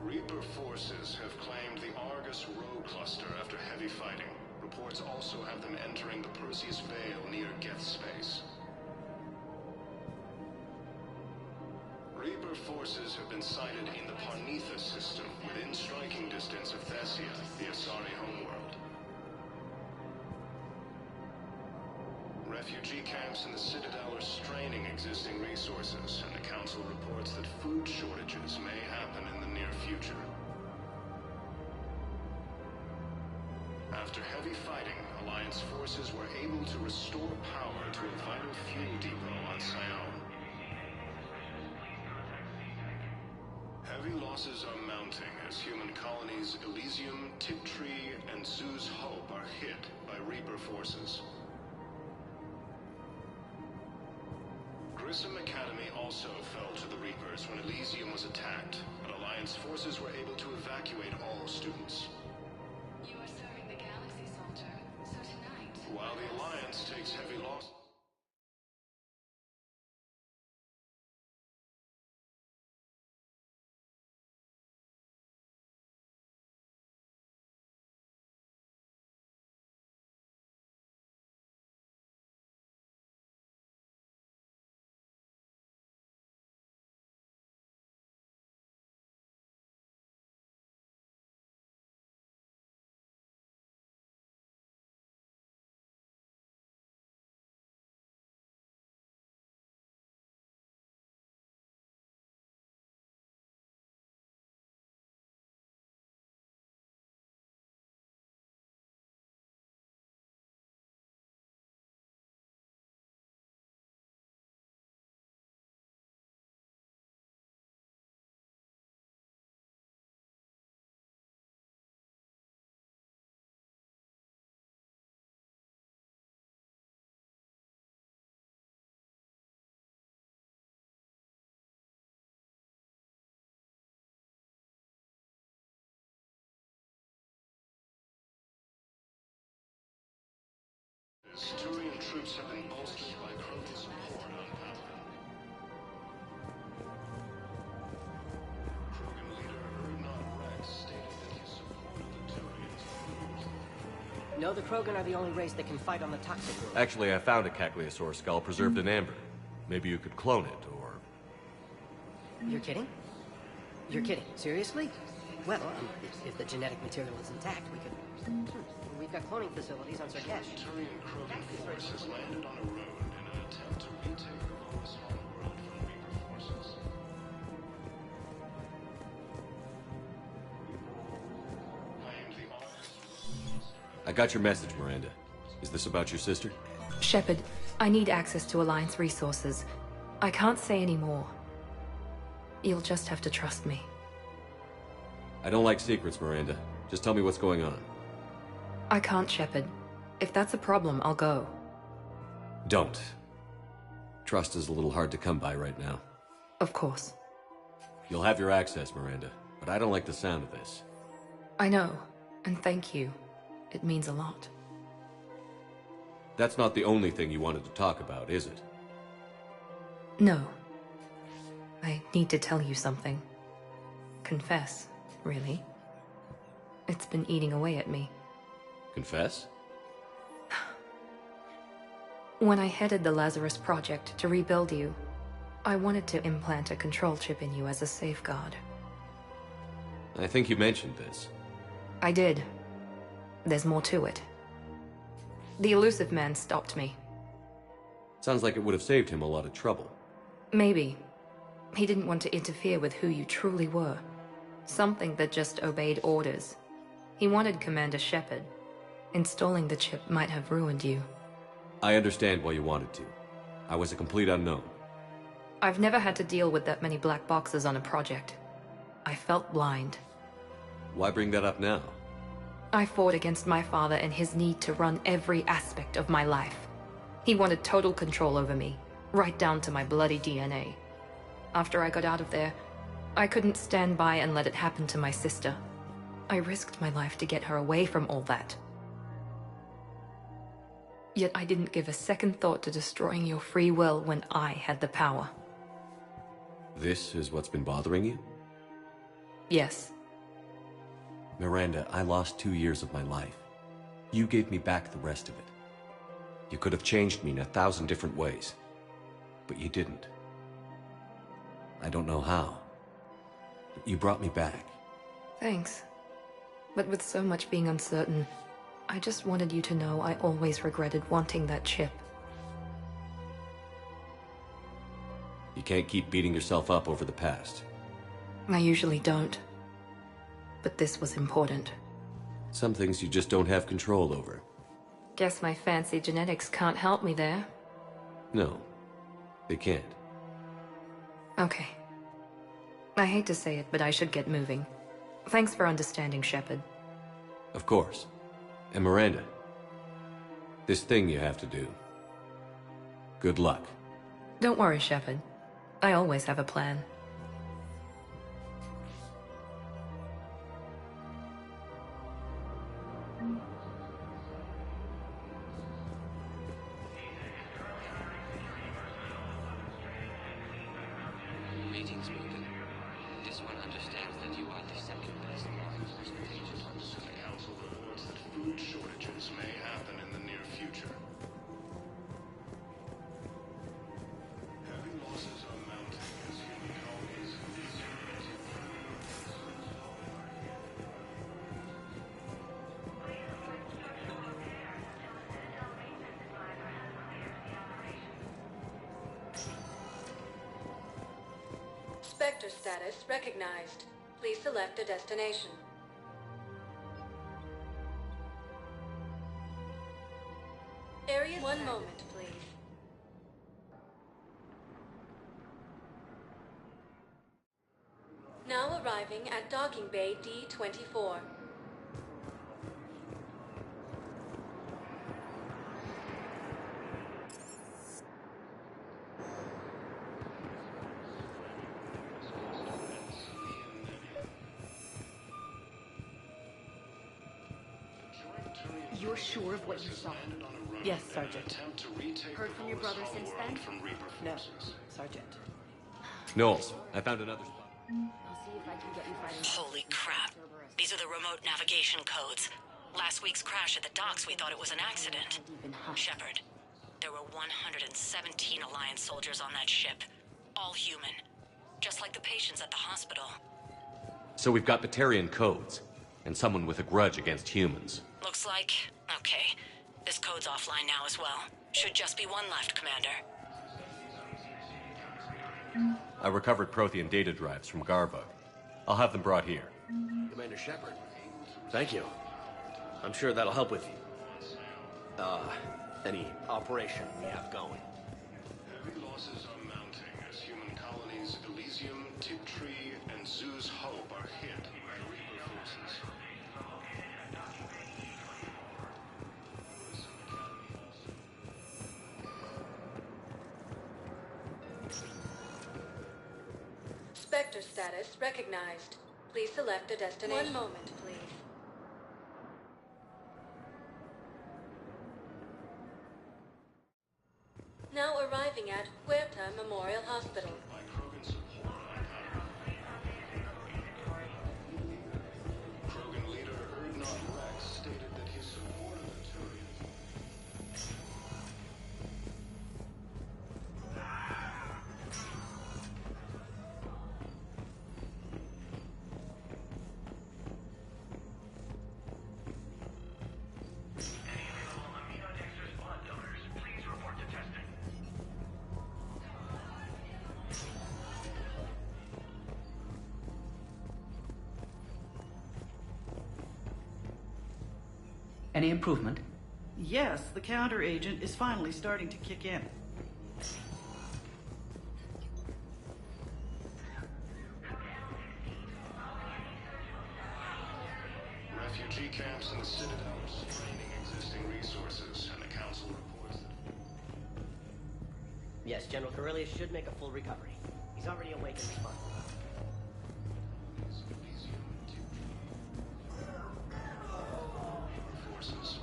Reaper forces have claimed the Argus Rogue cluster after heavy fighting. Reports also have them entering the Perseus Vale near Geth space. Reaper forces have been sighted in the Parnithus system, within striking distance of Thessia, the Asari homeworld. Refugee camps in the Citadel are straining existing resources, and the Council reports that food shortages may happen in the near future. After heavy fighting, Alliance forces were able to restore power to a vital fuel depot on Sion. Heavy losses are mounting as human colonies Elysium, Tiptree, and Zoo's Hope are hit by Reaper forces. Grissom Academy also fell to the Reapers when Elysium was attacked, but Alliance forces were able to evacuate all students. You are serving the galaxy, soldier. So tonight... While the Alliance takes heavy loss... Turian troops have been bolstered by Krogan support on Palace. Krogan leader Erdnot Rex stated that he supported the Turians. No, the Krogan are the only race that can fight on the toxic world. Actually, I found a Cagliasaur skull preserved in amber. Maybe you could clone it, or... You're kidding? You're kidding. Seriously? Well, if the genetic material is intact, we could... We've got cloning facilities on Sarkesh. Turian Krogan forces landed on a road in an attempt to retake Revo's homeworld from Reaper forces. I got your message, Miranda. Is this about your sister? Shepard, I need access to Alliance resources. I can't say any more. You'll just have to trust me. I don't like secrets, Miranda. Just tell me what's going on. I can't, Shepard. If that's a problem, I'll go. Don't. Trust is a little hard to come by right now. Of course. You'll have your access, Miranda, but I don't like the sound of this. I know, and thank you. It means a lot. That's not the only thing you wanted to talk about, is it? No. I need to tell you something. Confess, really. It's been eating away at me. Confess? When I headed the Lazarus Project to rebuild you, I wanted to implant a control chip in you as a safeguard. I think you mentioned this. I did. There's more to it. The elusive man stopped me. Sounds like it would have saved him a lot of trouble. Maybe. He didn't want to interfere with who you truly were. Something that just obeyed orders. He wanted Commander Shepard. Installing the chip might have ruined you. I understand why you wanted to. I was a complete unknown. I've never had to deal with that many black boxes on a project. I felt blind. Why bring that up now? I fought against my father and his need to run every aspect of my life. He wanted total control over me, right down to my bloody DNA. After I got out of there, I couldn't stand by and let it happen to my sister. I risked my life to get her away from all that. Yet I didn't give a second thought to destroying your free will when I had the power. This is what's been bothering you? Yes. Miranda, I lost 2 years of my life. You gave me back the rest of it. You could have changed me in 1,000 different ways, but you didn't. I don't know how, but you brought me back. Thanks. But with so much being uncertain, I just wanted you to know I always regretted wanting that chip. You can't keep beating yourself up over the past. I usually don't. But this was important. Some things you just don't have control over. Guess my fancy genetics can't help me there. No, they can't. Okay. I hate to say it, but I should get moving. Thanks for understanding, Shepard. Of course. And Miranda, this thing you have to do. Good luck. Don't worry, Shepard. I always have a plan. Greetings, Morgan. This one understands that you are the second best law enforcement agent on the The Council reports that food shortages may happen in the near future. Heavy losses are mounting as human colonies Spectre status recognized. Please select a destination. Area. One moment, please. Now arriving at docking bay D-24. You're sure of what you saw? Yes, Sergeant. Heard from your brother since then? No, Sergeant. Knowles, I found another spot. I'll see if I can get you fighting. Holy crap. These are the remote navigation codes. Last week's crash at the docks, we thought it was an accident. Shepard, there were 117 Alliance soldiers on that ship. All human. Just like the patients at the hospital. So we've got Batarian codes, and someone with a grudge against humans. Looks like... okay. This code's offline now as well. Should just be one left, Commander. I recovered Prothean data drives from Garbug. I'll have them brought here. Commander Shepard, thank you. I'm sure that'll help with any operation we have going. Heavy losses are mounting as human colonies Elysium, Tiptree, and Zoo's Hope are hit by Reaper forces. Spectre status recognized. Please select a destination. One moment, please. Now arriving at Huerta Memorial Hospital. Krogan leader Erdnot Rex stated that he supported the Turians. Any improvement? Yes, the counter agent is finally starting to kick in. Refugee camps in the Citadels, draining existing resources, and the Council reports that... Yes, General Corellius should make a full recovery. He's already awake and responsible. Forces.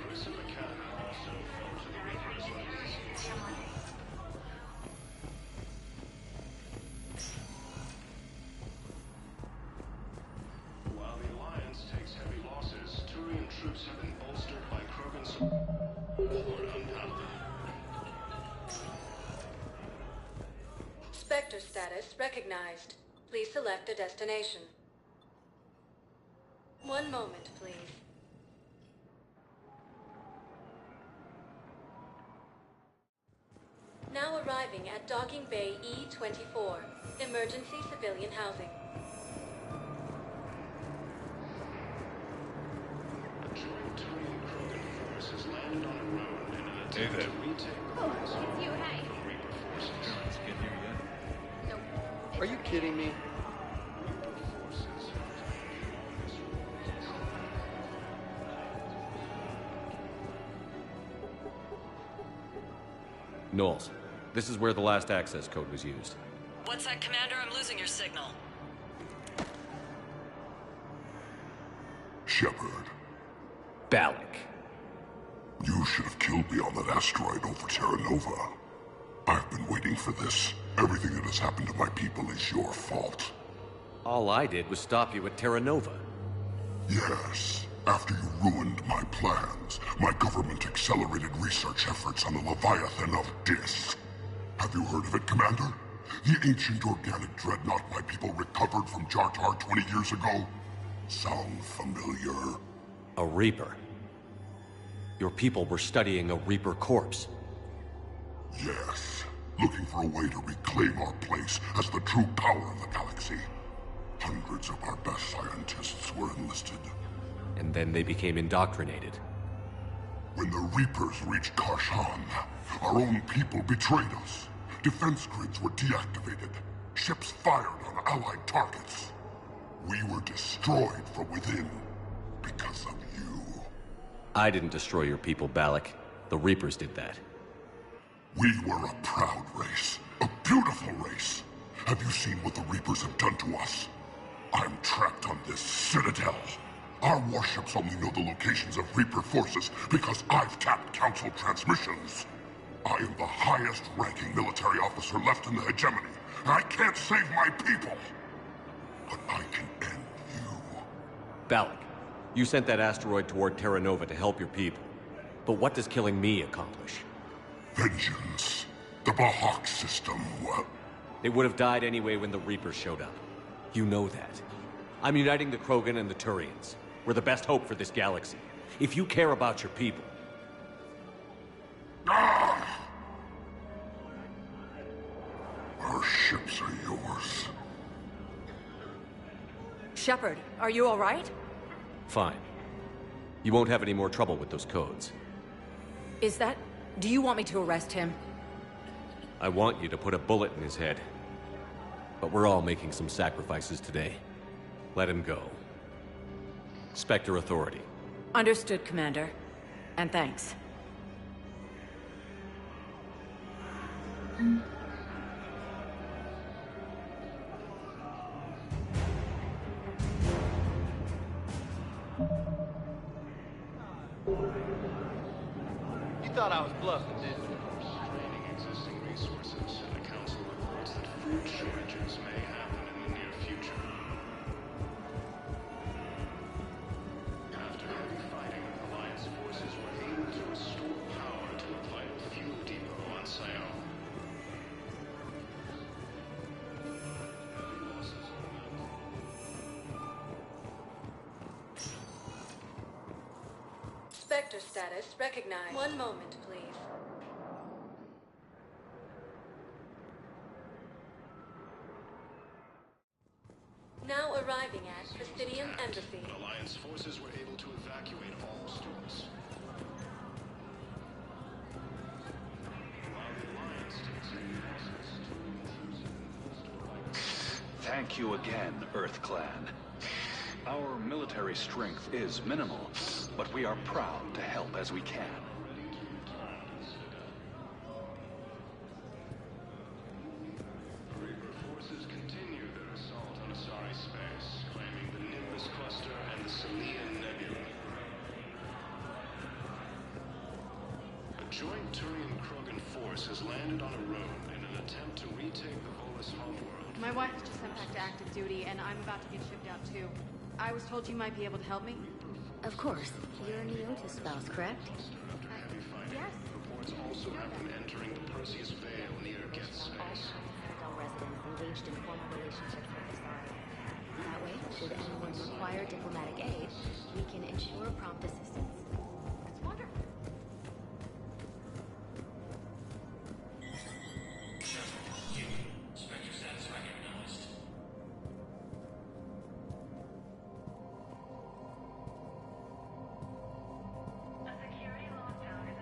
Grissom Academy also fell to the Reapers in Elysium. While the Alliance takes heavy losses, Turian troops have been bolstered by Krogan support undoubtedly. Spectre status recognized. Please select a destination. One moment, please. Now arriving at Docking Bay E-24, emergency civilian housing. landed on a road in an attempt to retake the Oh, it's you, hey. Reaper forces. No. Are you kidding me? Knowles, this is where the last access code was used. What's that, Commander? I'm losing your signal. Shepard. Balak. You should have killed me on that asteroid over Terra Nova. I've been waiting for this. Everything that has happened to my people is your fault. All I did was stop you at Terra Nova. Yes. After you ruined my plans, my government accelerated research efforts on the Leviathan of Dis. Have you heard of it, Commander? The ancient organic dreadnought my people recovered from Jar Jar 20 years ago? Sound familiar? A Reaper. Your people were studying a Reaper corpse. Yes. Looking for a way to reclaim our place as the true power of the galaxy. Hundreds of our best scientists were enlisted. And then they became indoctrinated. When the Reapers reached Karshan, our own people betrayed us. Defense grids were deactivated. Ships fired on Allied targets. We were destroyed from within because of you. I didn't destroy your people, Balak. The Reapers did that. We were a proud race. A beautiful race. Have you seen what the Reapers have done to us? I'm trapped on this citadel. Our warships only know the locations of Reaper forces because I've tapped Council transmissions. I am the highest-ranking military officer left in the hegemony, and I can't save my people. But I can end you. Balak, you sent that asteroid toward Terra Nova to help your people. But what does killing me accomplish? Vengeance. The Bahak system, well... They would have died anyway when the Reapers showed up. You know that. I'm uniting the Krogan and the Turians. We're the best hope for this galaxy. If you care about your people... Ah! Our ships are yours. Shepard, are you all right? Fine. You won't have any more trouble with those codes. Is that... Do you want me to arrest him? I want you to put a bullet in his head. But we're all making some sacrifices today. Let him go. Spectre Authority. Understood, Commander. And thanks. You thought I was bluffing, didn't you? Draining existing resources, and the Council reports that food shortages may happen in the near future. After heavy fighting, Alliance forces were able to restore power to a vital fuel depot on Sion. Spectre status recognized. One moment, please. Now arriving at Fastidian Embassy. Alliance forces were able to evacuate all stores. While the Alliance takes any access to... Thank you again, Earth Clan. Our military strength is minimal, but we are proud to help as we can. Reaper forces continue their assault on Asari space, claiming the Nimbus cluster and the Salian Nebula. A joint Turian-Krogan force has landed on a road in an attempt to retake the Volus homeworld. My wife was just sent back to active duty, and I'm about to get shipped out too. I was told you might be able to help me. Of course. You're a Neotis spouse, correct? Yes. Reports also have them entering the Perseus Veil near Geth space. Citadel residents engaged in formal relationships with the Asari. That way, should anyone require diplomatic aid, we can ensure prompt assistance. That's wonderful. A security lockdown is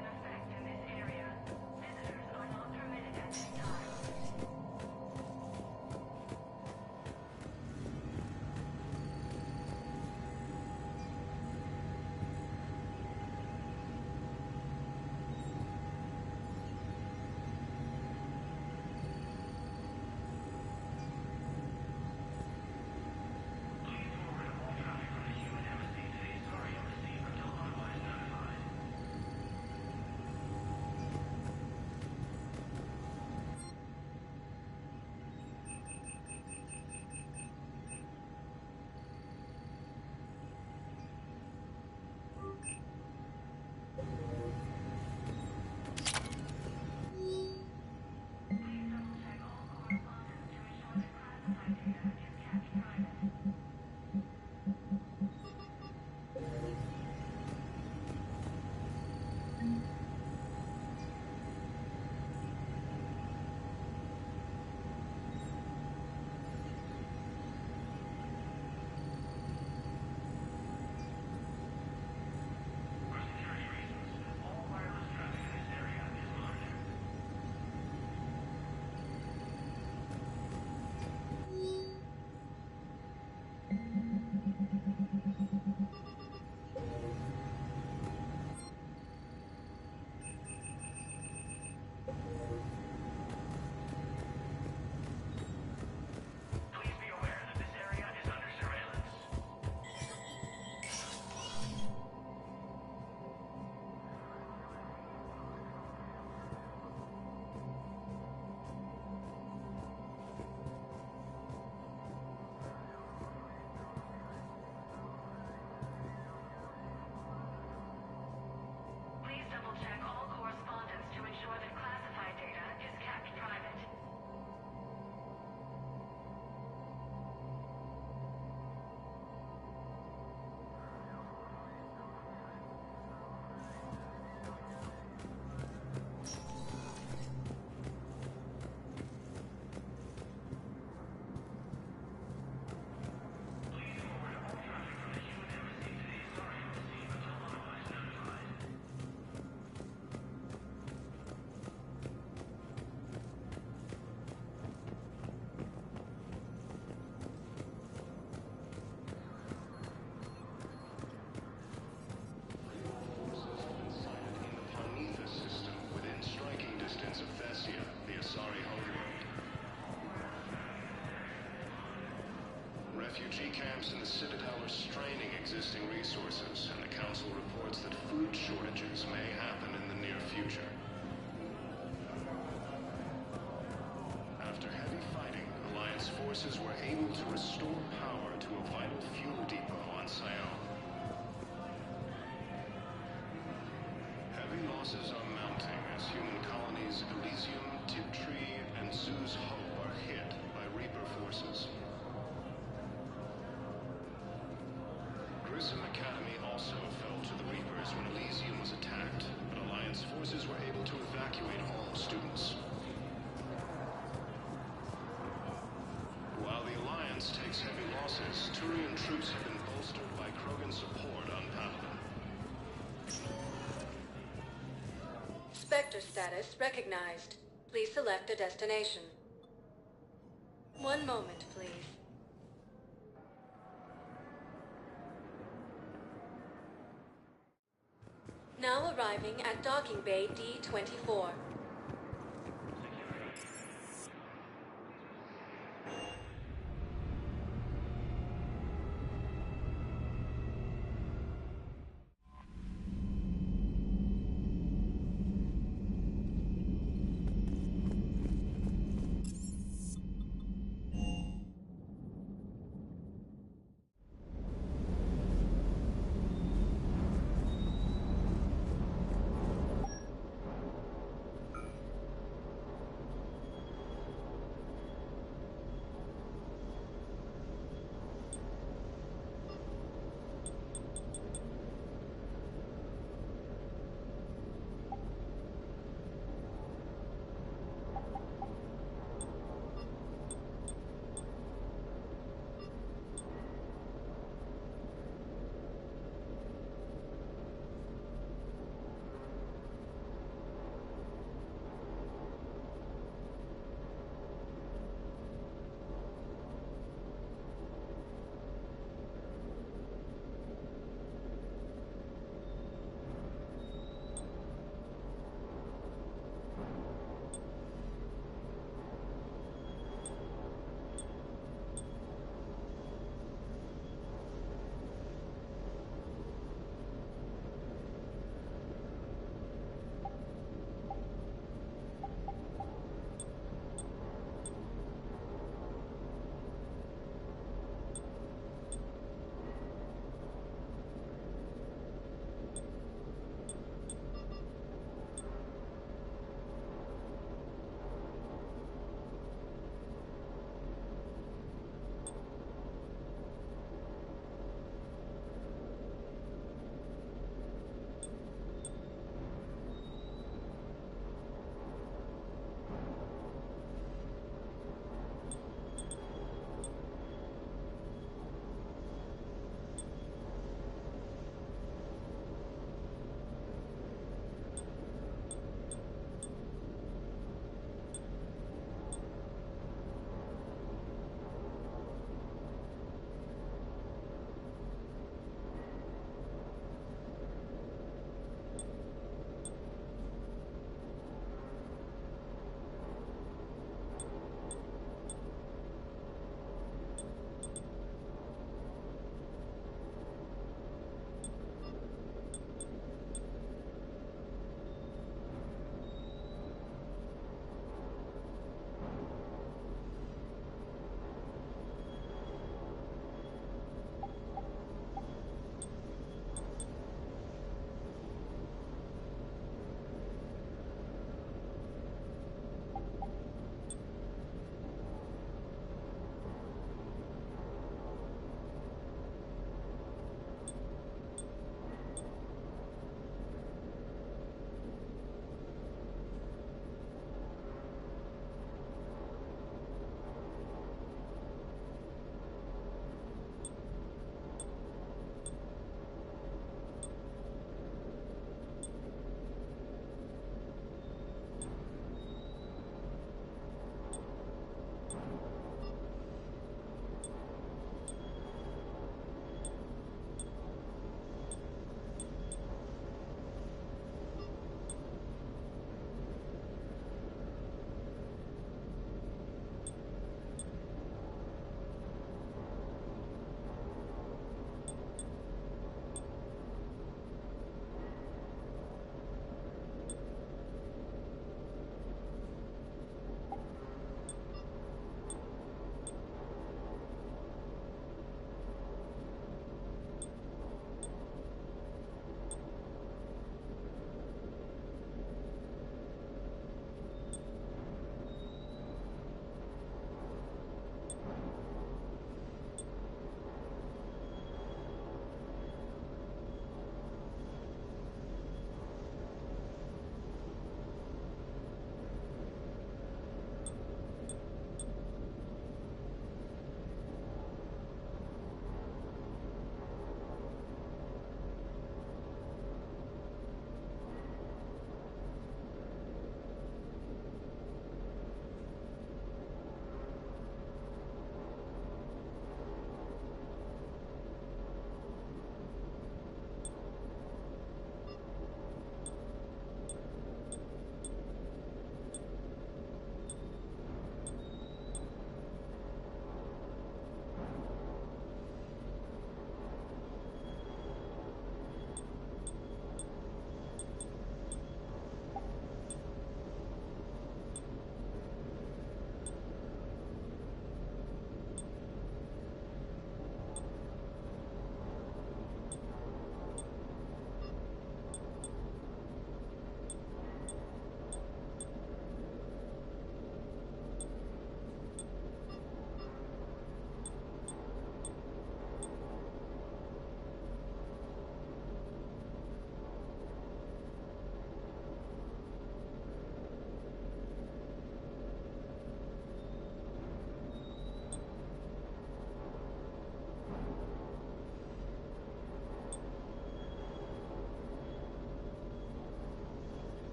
forces, and the Council reports that food shortages may happen in the near future. After heavy fighting, Alliance forces were able to restore power to a vital fuel depot on Sion. Heavy losses are mounting as human colonies Elysium, Tiptree, and Zoo's Hope are hit by Reaper forces. Grissom Academy also fell to the Reapers when Elysium was attacked, but Alliance forces were able to evacuate all students. While the Alliance takes heavy losses, Turian troops have been bolstered by Krogan support on Pavlin. Spectre status recognized. Please select a destination. One moment, please. Now arriving at Docking Bay D-24.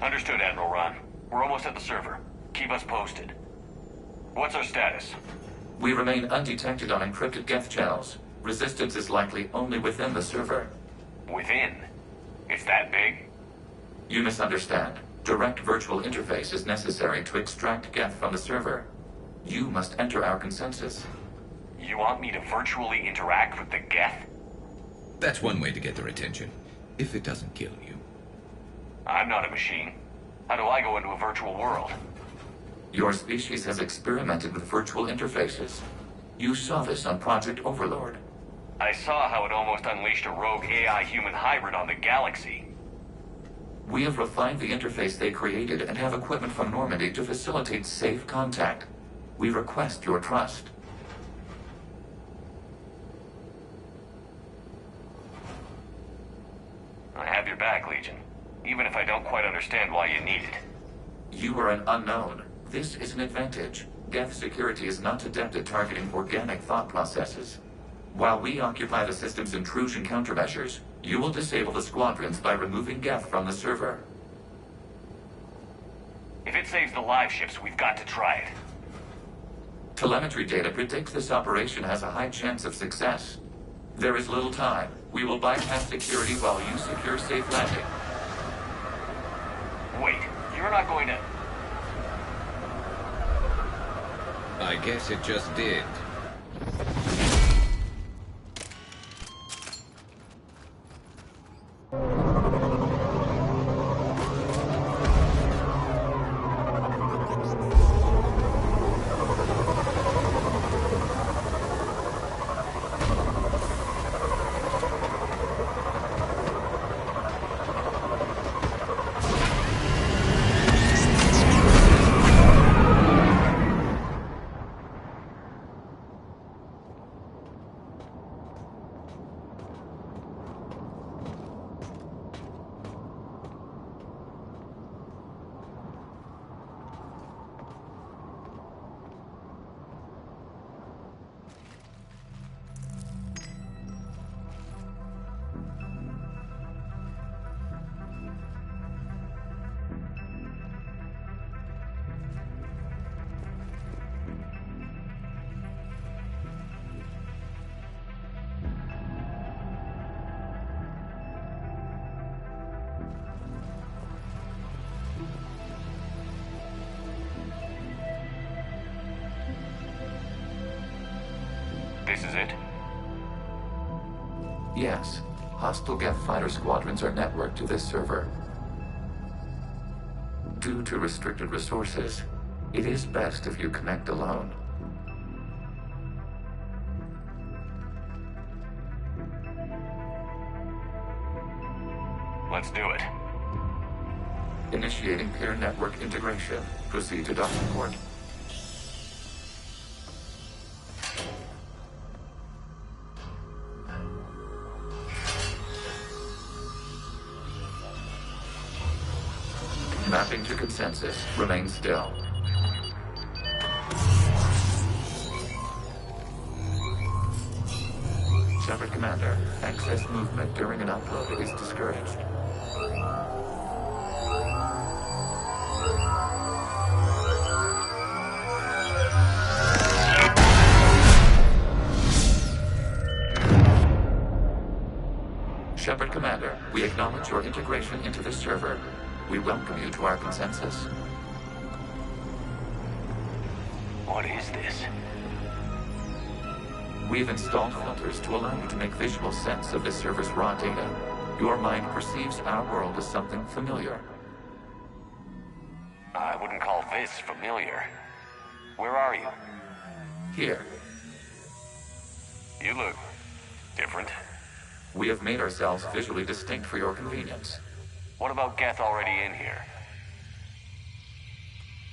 Understood, Admiral Ron. We're almost at the server. Keep us posted. What's our status? We remain undetected on encrypted Geth channels. Resistance is likely only within the server. Within? It's that big? You misunderstand. Direct virtual interface is necessary to extract Geth from the server. You must enter our consensus. You want me to virtually interact with the Geth? That's one way to get their attention, if it doesn't kill you. I'm not a machine. How do I go into a virtual world? Your species has experimented with virtual interfaces. You saw this on Project Overlord. I saw how it almost unleashed a rogue AI-human hybrid on the galaxy. We have refined the interface they created and have equipment from Normandy to facilitate safe contact. We request your trust. I have your back, Legion. Even if I don't quite understand why you need it. You are an unknown. This is an advantage. Geth security is not adept at targeting organic thought processes. While we occupy the system's intrusion countermeasures, you will disable the squadrons by removing Geth from the server. If it saves the live ships, we've got to try it. Telemetry data predicts this operation has a high chance of success. There is little time. We will bypass security while you secure safe landing. Wait, you're not going to... I guess it just did. This is it? Yes. Hostile Geth fighter squadrons are networked to this server. Due to restricted resources, It is best if you connect alone. Let's do it. Initiating peer network integration. Proceed to docking port. Mapping to consensus. Remain still. Shepard Commander, access movement during an upload is discouraged. Shepard Commander, we acknowledge your integration into the server. We welcome you to our consensus. What is this? We've installed filters to allow you to make visual sense of the server's raw data. Your mind perceives our world as something familiar. I wouldn't call this familiar. Where are you? Here. You look different. We have made ourselves visually distinct for your convenience. What about Geth already in here?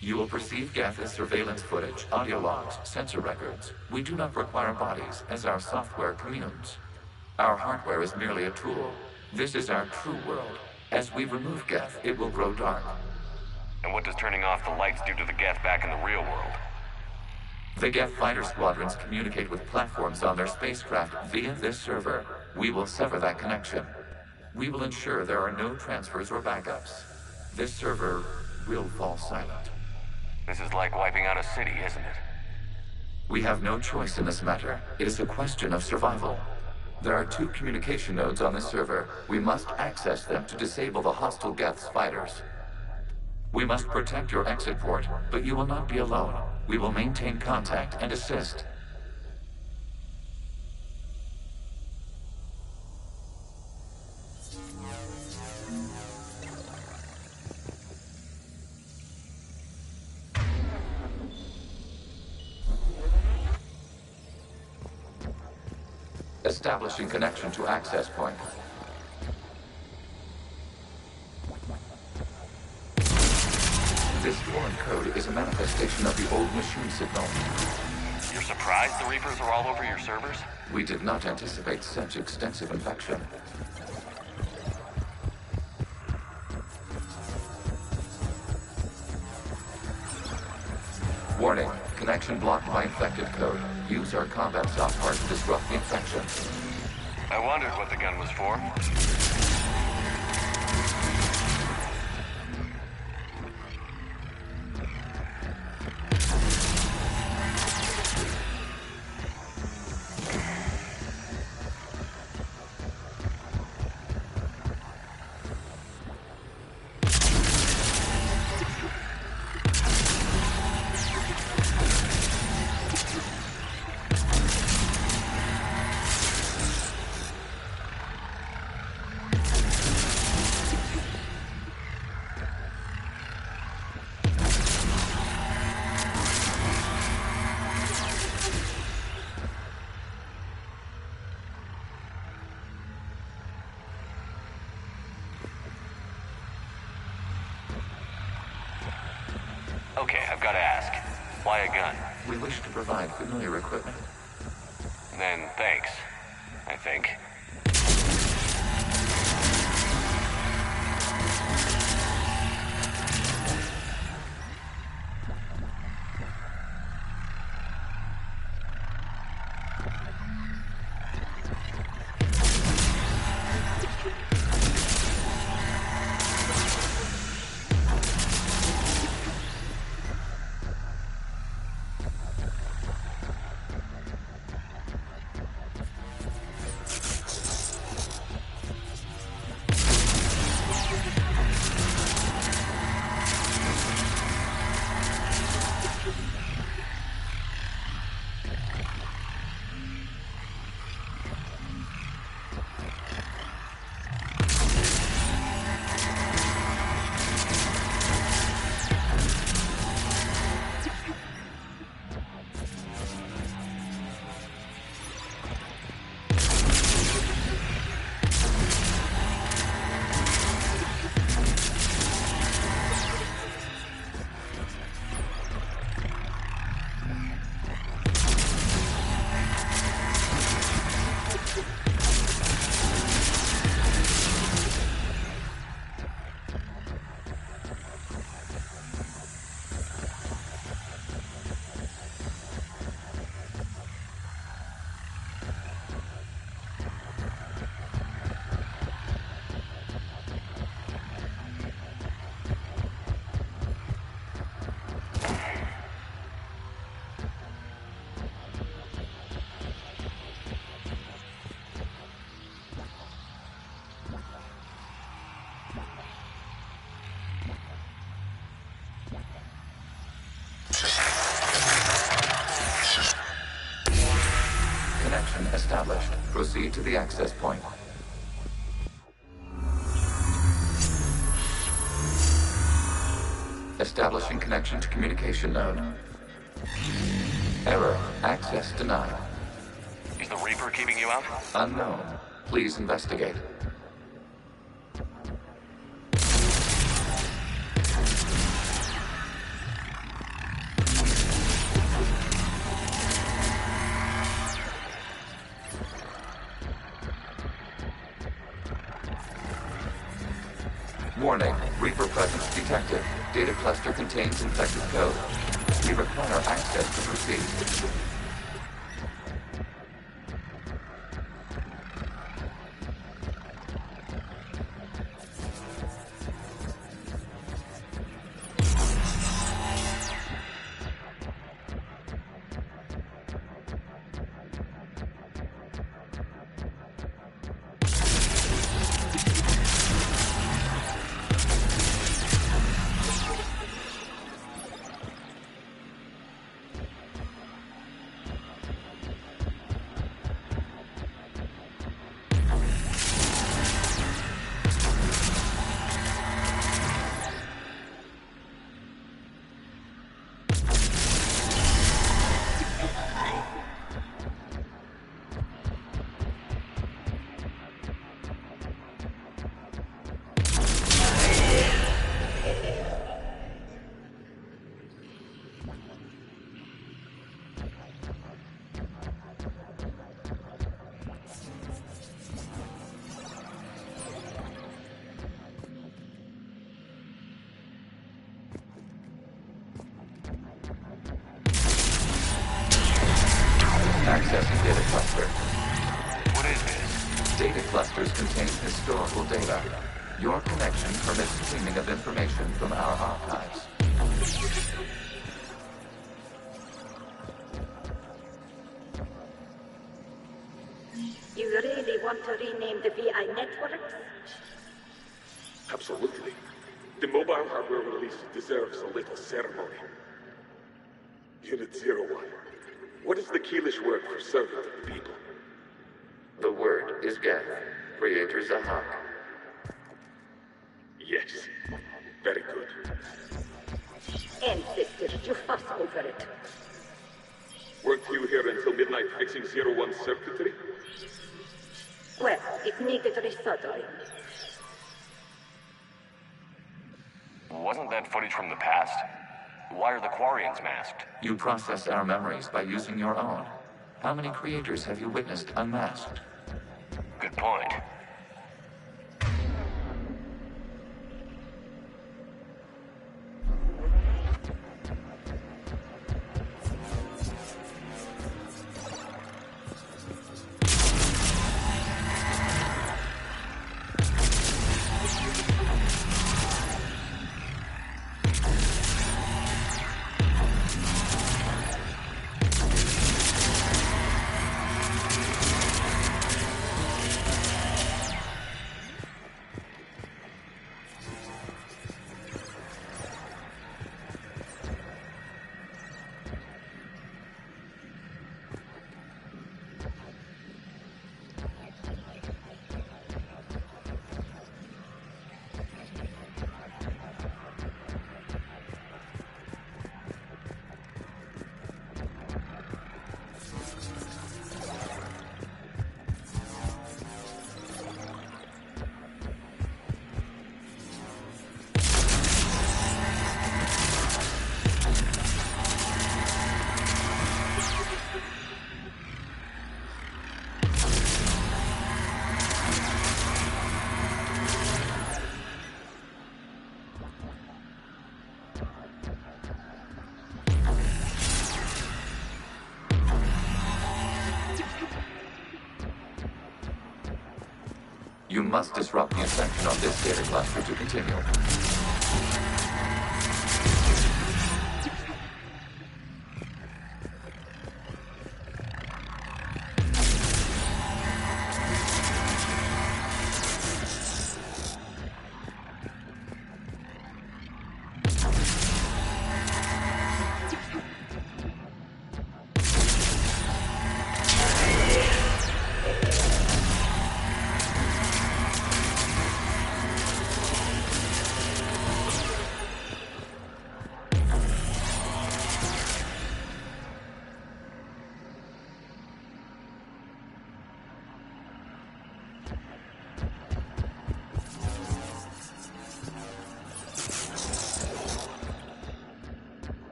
You will perceive Geth as surveillance footage, audio logs, sensor records. We do not require bodies, as our software communes. Our hardware is merely a tool. This is our true world. As we remove Geth, it will grow dark. And what does turning off the lights do to the Geth back in the real world? The Geth fighter squadrons communicate with platforms on their spacecraft via this server. We will sever that connection. We will ensure there are no transfers or backups. This server will fall silent. This is like wiping out a city, isn't it? We have no choice in this matter. It is a question of survival. There are 2 communication nodes on this server. We must access them to disable the hostile Geth's fighters. We must protect your exit port, but you will not be alone. We will maintain contact and assist. Establishing connection to access point. This foreign code is a manifestation of the old machine signal. You're surprised the Reapers are all over your servers? We did not anticipate such extensive infection. Warning, connection blocked by infected code. Use our combat software to disrupt the infection. I wondered what the gun was for. Okay, I've got to ask. Why a gun? We wish to provide familiar equipment. Then thanks, I think. established. Proceed to the access point. Establishing connection to communication node. Error. Access denied. Is the Reaper keeping you out? Unknown. Please investigate. Warning. Reaper presence detected. Data cluster contains infected code. We require access to proceed. Accessing data cluster. What is this? Data clusters contain historical data. Your connection permits streaming of information from our archives. You really want to rename the VI networks? Absolutely. The mobile hardware release deserves a little ceremony. Unit 01. What is the Keelish word for servant of the people? The word is Geth. Creator Zahak. Yes. Very good. Ancestors, you fuss over it. Weren't you here until midnight fixing 01's circuitry? Well, it needed resoldering. Wasn't that footage from the past? Why are the Quarians masked? You process our memories by using your own. How many creators have you witnessed unmasked? Good point. You must disrupt the infection on this data cluster to continue.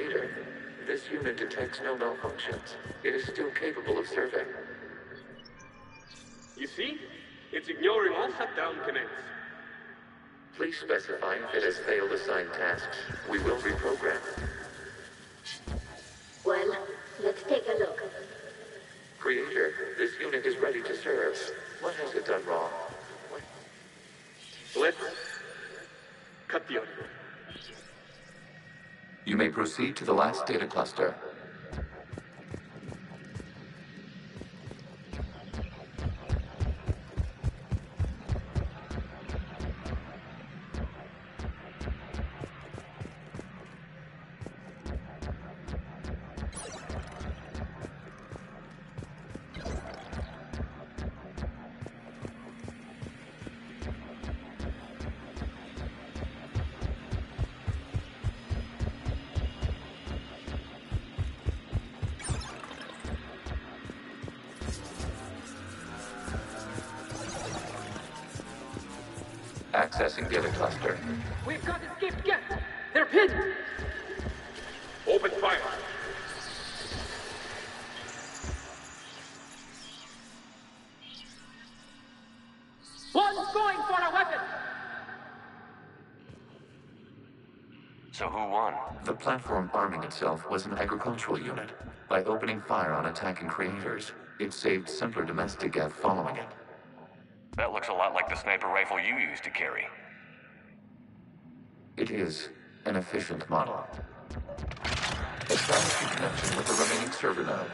Creator, this unit detects no malfunctions. It is still capable of serving. You see? It's ignoring all shutdown connects. Please specify if it has failed assigned tasks. We will reprogram. Well, let's take a look. Creator, this unit is ready to serve. What has it done wrong? Let's cut the audio. You may proceed to the last data cluster. Accessing data cluster. We've got escaped guests. They're pinned. Open fire. One's going for a weapon. So who won? The platform arming itself was an agricultural unit. By opening fire on attacking creators, it saved simpler domestic Gav following it. That looks a lot like the sniper rifle you used to carry. It is an efficient model. Establishing connection with the remaining server node.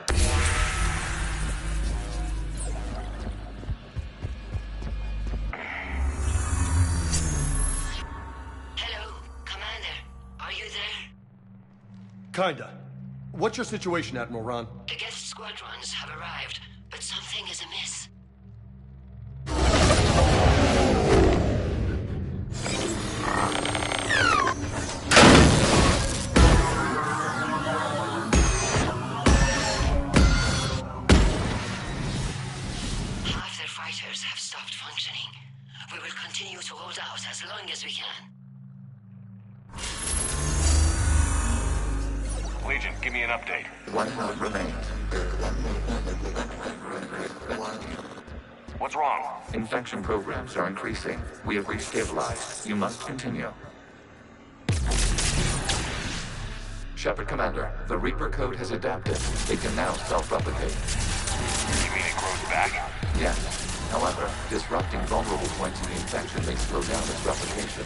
Hello, Commander. Are you there? Kinda. What's your situation, Admiral Ron? The guest squadrons have arrived, but something is amiss. Half their fighters have stopped functioning. We will continue to hold out as long as we can. Legion, give me an update. One node remains. What's wrong? Infection programs are increasing. We have restabilized. You must continue. Shepard Commander, the Reaper code has adapted. It can now self-replicate. You mean it grows back? Yes. However, disrupting vulnerable points in the infection may slow down its replication.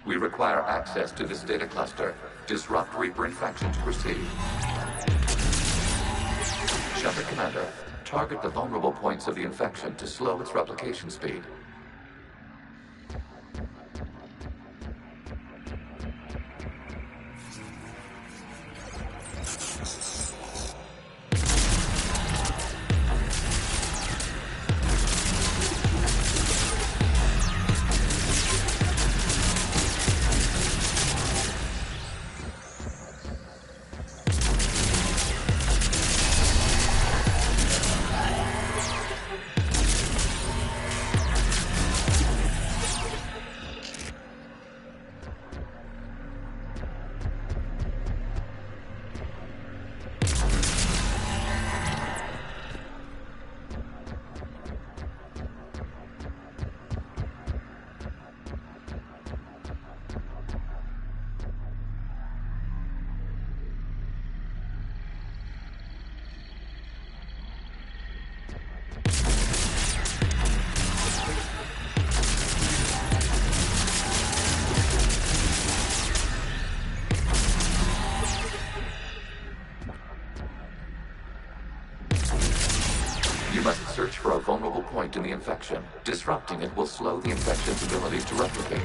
We require access to this data cluster. Disrupt Reaper infection to proceed. Shepard Commander, target the vulnerable points of the infection to slow its replication speed. must search for a vulnerable point in the infection. Disrupting it will slow the infection's ability to replicate.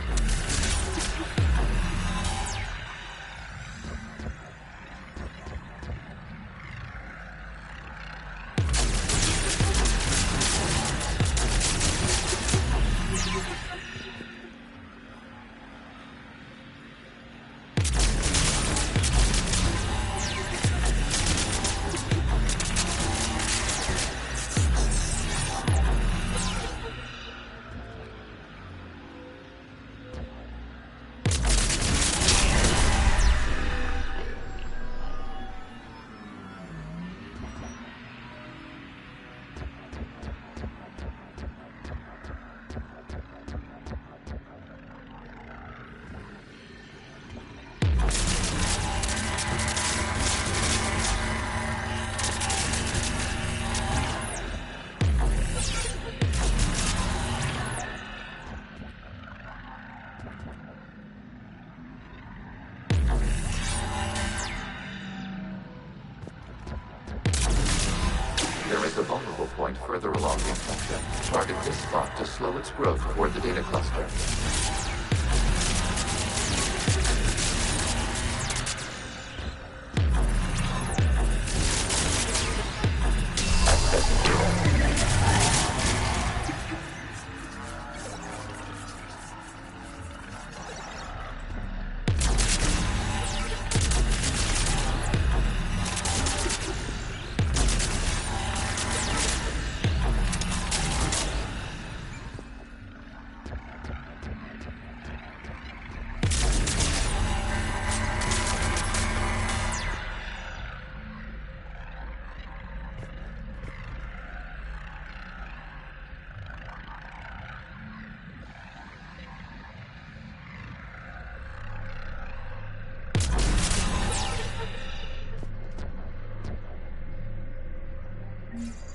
A vulnerable point further along the infection. Target this spot to slow its growth toward the data cluster.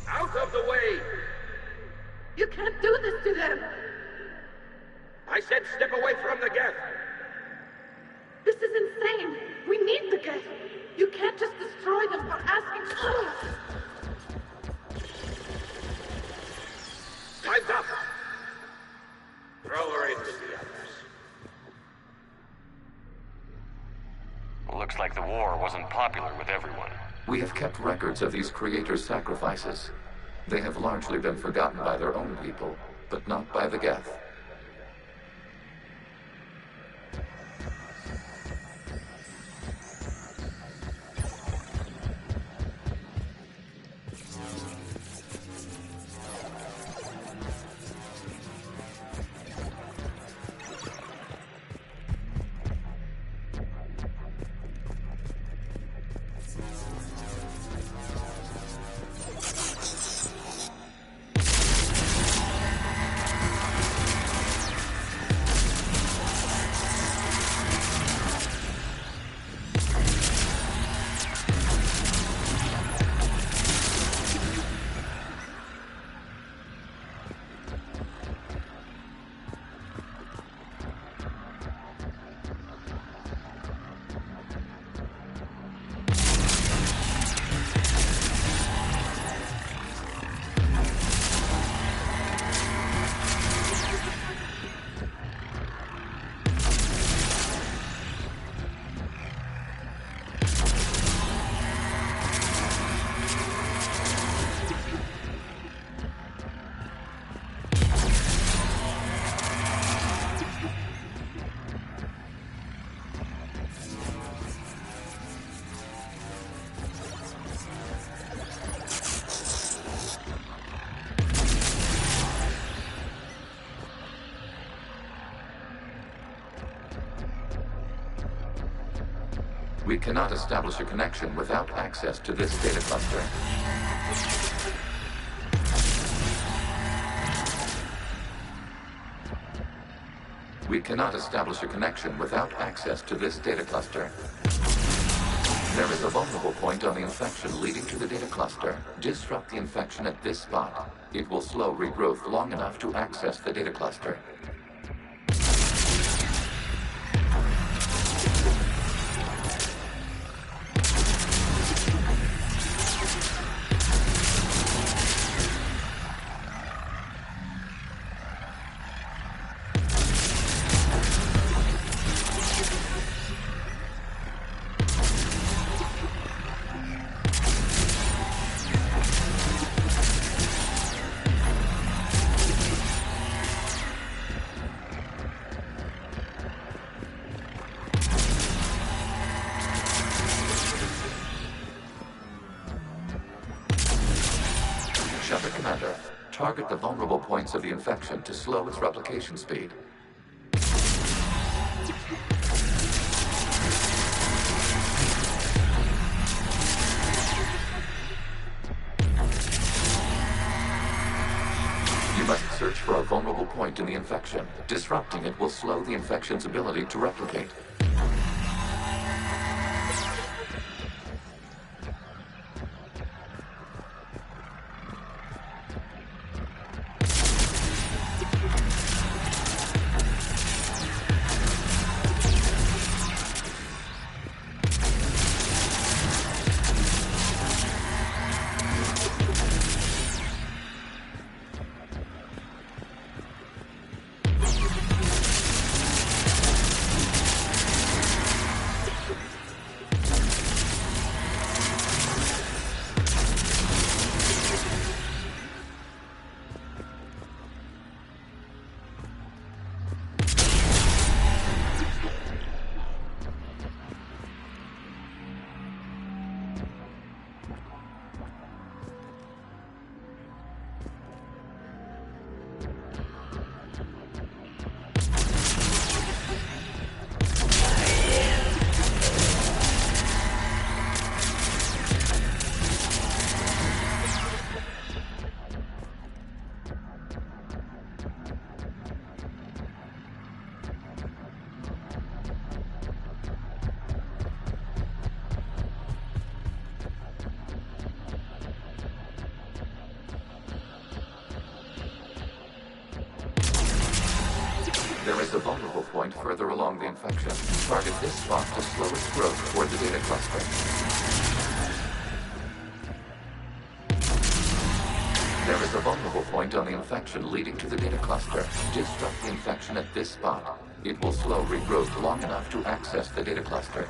Out of the way! You can't do this to them! I said step away from the geth! This is insane! We need the geth! You can't just destroy them for asking for us! Time's up! Throw her in with the others. Looks like the war wasn't popular with everyone. We have kept records of these creators' sacrifices. They have largely been forgotten by their own people, but not by the geth. We cannot establish a connection without access to this data cluster. We cannot establish a connection without access to this data cluster. There is a vulnerable point on the infection leading to the data cluster. Disrupt the infection at this spot. It will slow regrowth long enough to access the data cluster. Commander, target the vulnerable points of the infection to slow its replication speed. You must search for a vulnerable point in the infection. Disrupting it will slow the infection's ability to replicate. There is a vulnerable point further along the infection. Target this spot to slow its growth toward the data cluster. There is a vulnerable point on the infection leading to the data cluster. Disrupt the infection at this spot. It will slow regrowth long enough to access the data cluster.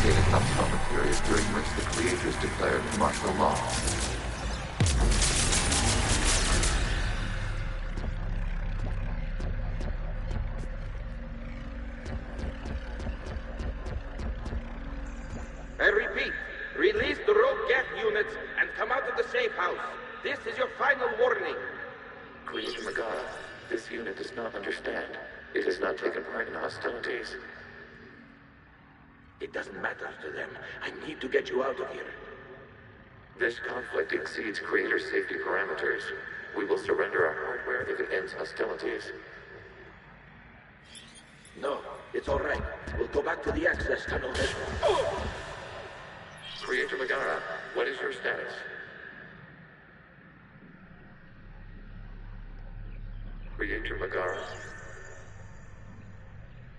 Data comes from a period during which the creators declared martial law. I repeat, release the rogue geth units and come out of the safe house. This is your final warning. Creator Megara, this unit does not understand. It has not taken part in hostilities. It doesn't matter to them. I need to get you out of here. This conflict exceeds Creator safety parameters. We will surrender our hardware if it ends hostilities. No, it's all right. We'll go back to the access tunnel then. Oh! Creator Megara, what is your status? Creator Megara.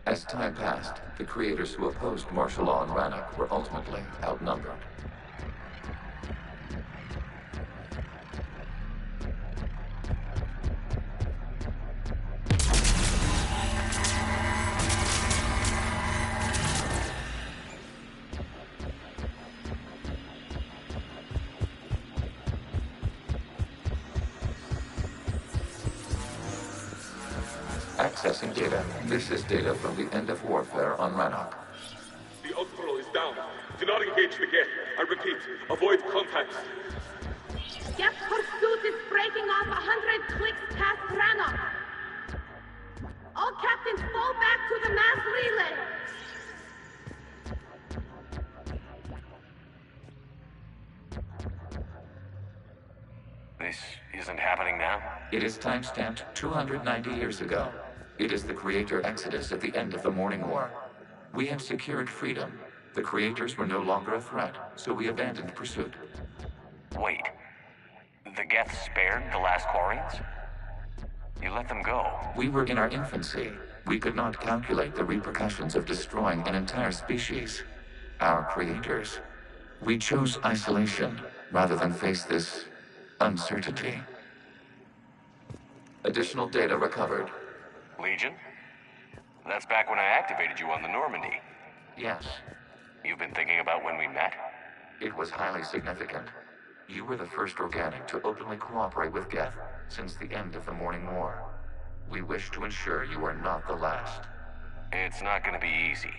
As time passed, the creators who opposed martial law in Rannoch were ultimately outnumbered. Accessing data. This is data from the end of warfare on Rannoch. The Ultral is down. Do not engage the geth. I repeat, avoid contacts. Geth pursuit is breaking off 100 clicks past Rannoch. All captains fall back to the mass relay. This isn't happening now? It is time-stamped 290 years ago. It is the Creator Exodus at the end of the Morning War. We had secured freedom. The Creators were no longer a threat, so we abandoned pursuit. Wait. The Geth spared the last Quarians? You let them go. We were in our infancy. We could not calculate the repercussions of destroying an entire species. Our Creators. We chose isolation rather than face this uncertainty. Additional data recovered. Legion? That's back when I activated you on the Normandy. Yes. You've been thinking about when we met? It was highly significant. You were the first organic to openly cooperate with Geth since the end of the Morning War. We wish to ensure you are not the last. It's not gonna be easy.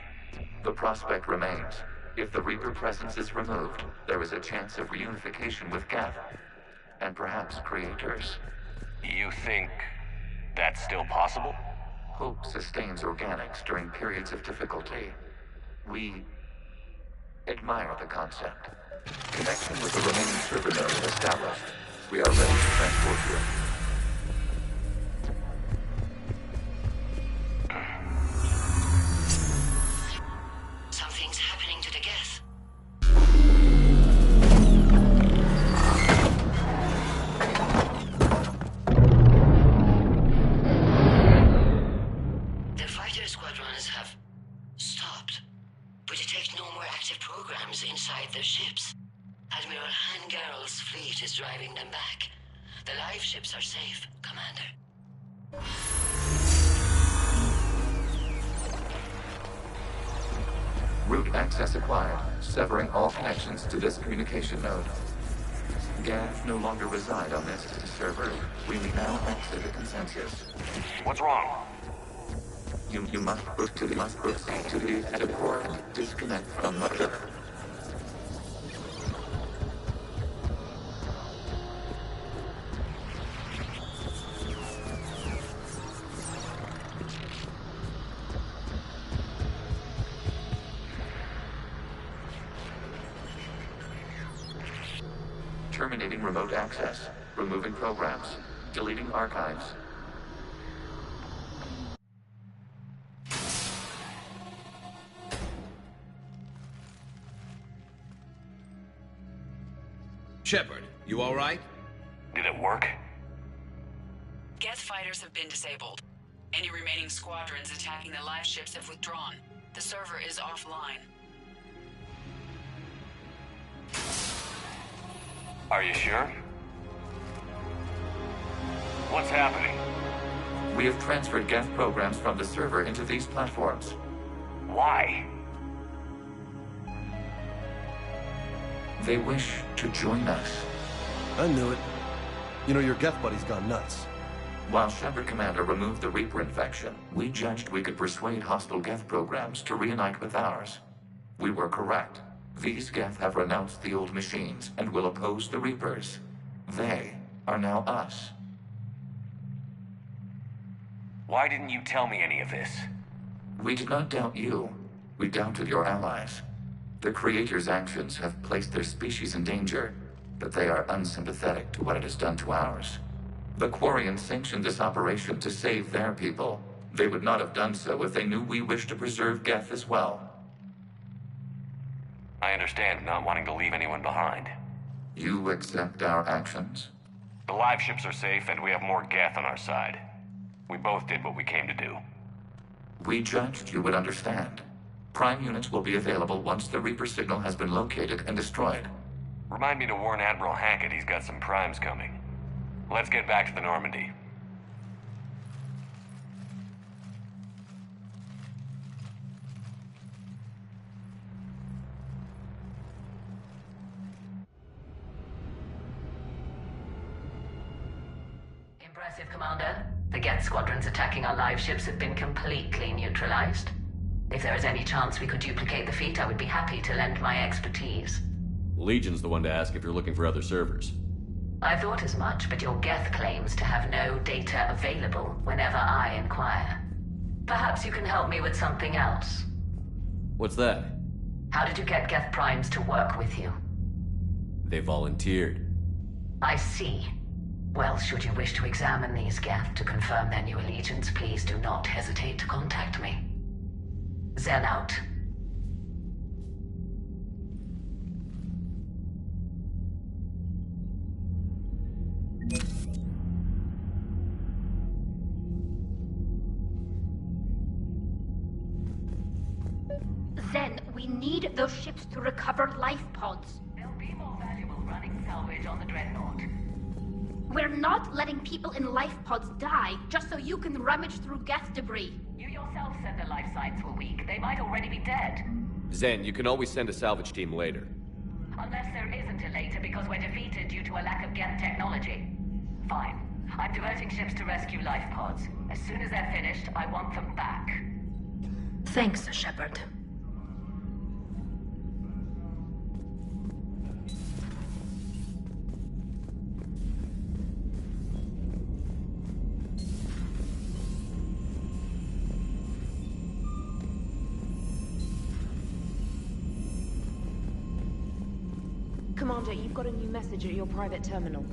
The prospect remains. If the Reaper presence is removed, there is a chance of reunification with Geth, and perhaps creators. You think that's still possible? Hope sustains organics during periods of difficulty. We admire the concept. Connection with the remaining server node established. We are ready to transport you. Something's happening to the Geth. The fighter squadrons have stopped, but detect no more active programs inside their ships. Admiral Hangarl's fleet is driving them back. The live ships are safe, Commander. Route access acquired, severing all connections to this communication node. Geth no longer reside on this server. We may now exit the consensus. What's wrong? You must proceed to the edit port. Disconnect from the... Terminating remote access. Removing programs. Deleting archives. Shepard, you all right? Did it work? Geth fighters have been disabled. Any remaining squadrons attacking the live ships have withdrawn. The server is offline. Are you sure? What's happening? We have transferred Geth programs from the server into these platforms. Why? They wish to join us. I knew it. You know, your Geth buddy's gone nuts. While Shepard Commander removed the Reaper infection, we judged we could persuade hostile Geth programs to reunite with ours. We were correct. These Geth have renounced the old machines and will oppose the Reapers. They are now us. Why didn't you tell me any of this? We did not doubt you. We doubted your allies. The Creator's actions have placed their species in danger, but they are unsympathetic to what it has done to ours. The Quarians sanctioned this operation to save their people. They would not have done so if they knew we wished to preserve Geth as well. I understand not wanting to leave anyone behind. You accept our actions? The live ships are safe, and we have more Geth on our side. We both did what we came to do. We judged you would understand. Prime units will be available once the Reaper signal has been located and destroyed. Remind me to warn Admiral Hackett he's got some primes coming. Let's get back to the Normandy. Impressive, Commander. The Geth squadrons attacking our live ships have been completely neutralized. If there is any chance we could duplicate the feat, I would be happy to lend my expertise. Legion's the one to ask if you're looking for other servers. I thought as much, but your Geth claims to have no data available whenever I inquire. Perhaps you can help me with something else. What's that? How did you get Geth Primes to work with you? They volunteered. I see. Well, should you wish to examine these Geth to confirm their new allegiance, please do not hesitate to contact me. Zen out. Zen, we need those ships to recover life pods. They'll be more valuable running salvage on the Dreadnought. We're not letting people in life pods die just so you can rummage through Geth debris. You yourself said their life signs were weak. They might already be dead. Zen, you can always send a salvage team later. Unless there isn't a later because we're defeated due to a lack of Geth technology. Fine. I'm diverting ships to rescue life pods. As soon as they're finished, I want them back. Thanks, Shepard. Commander, you've got a new message at your private terminal.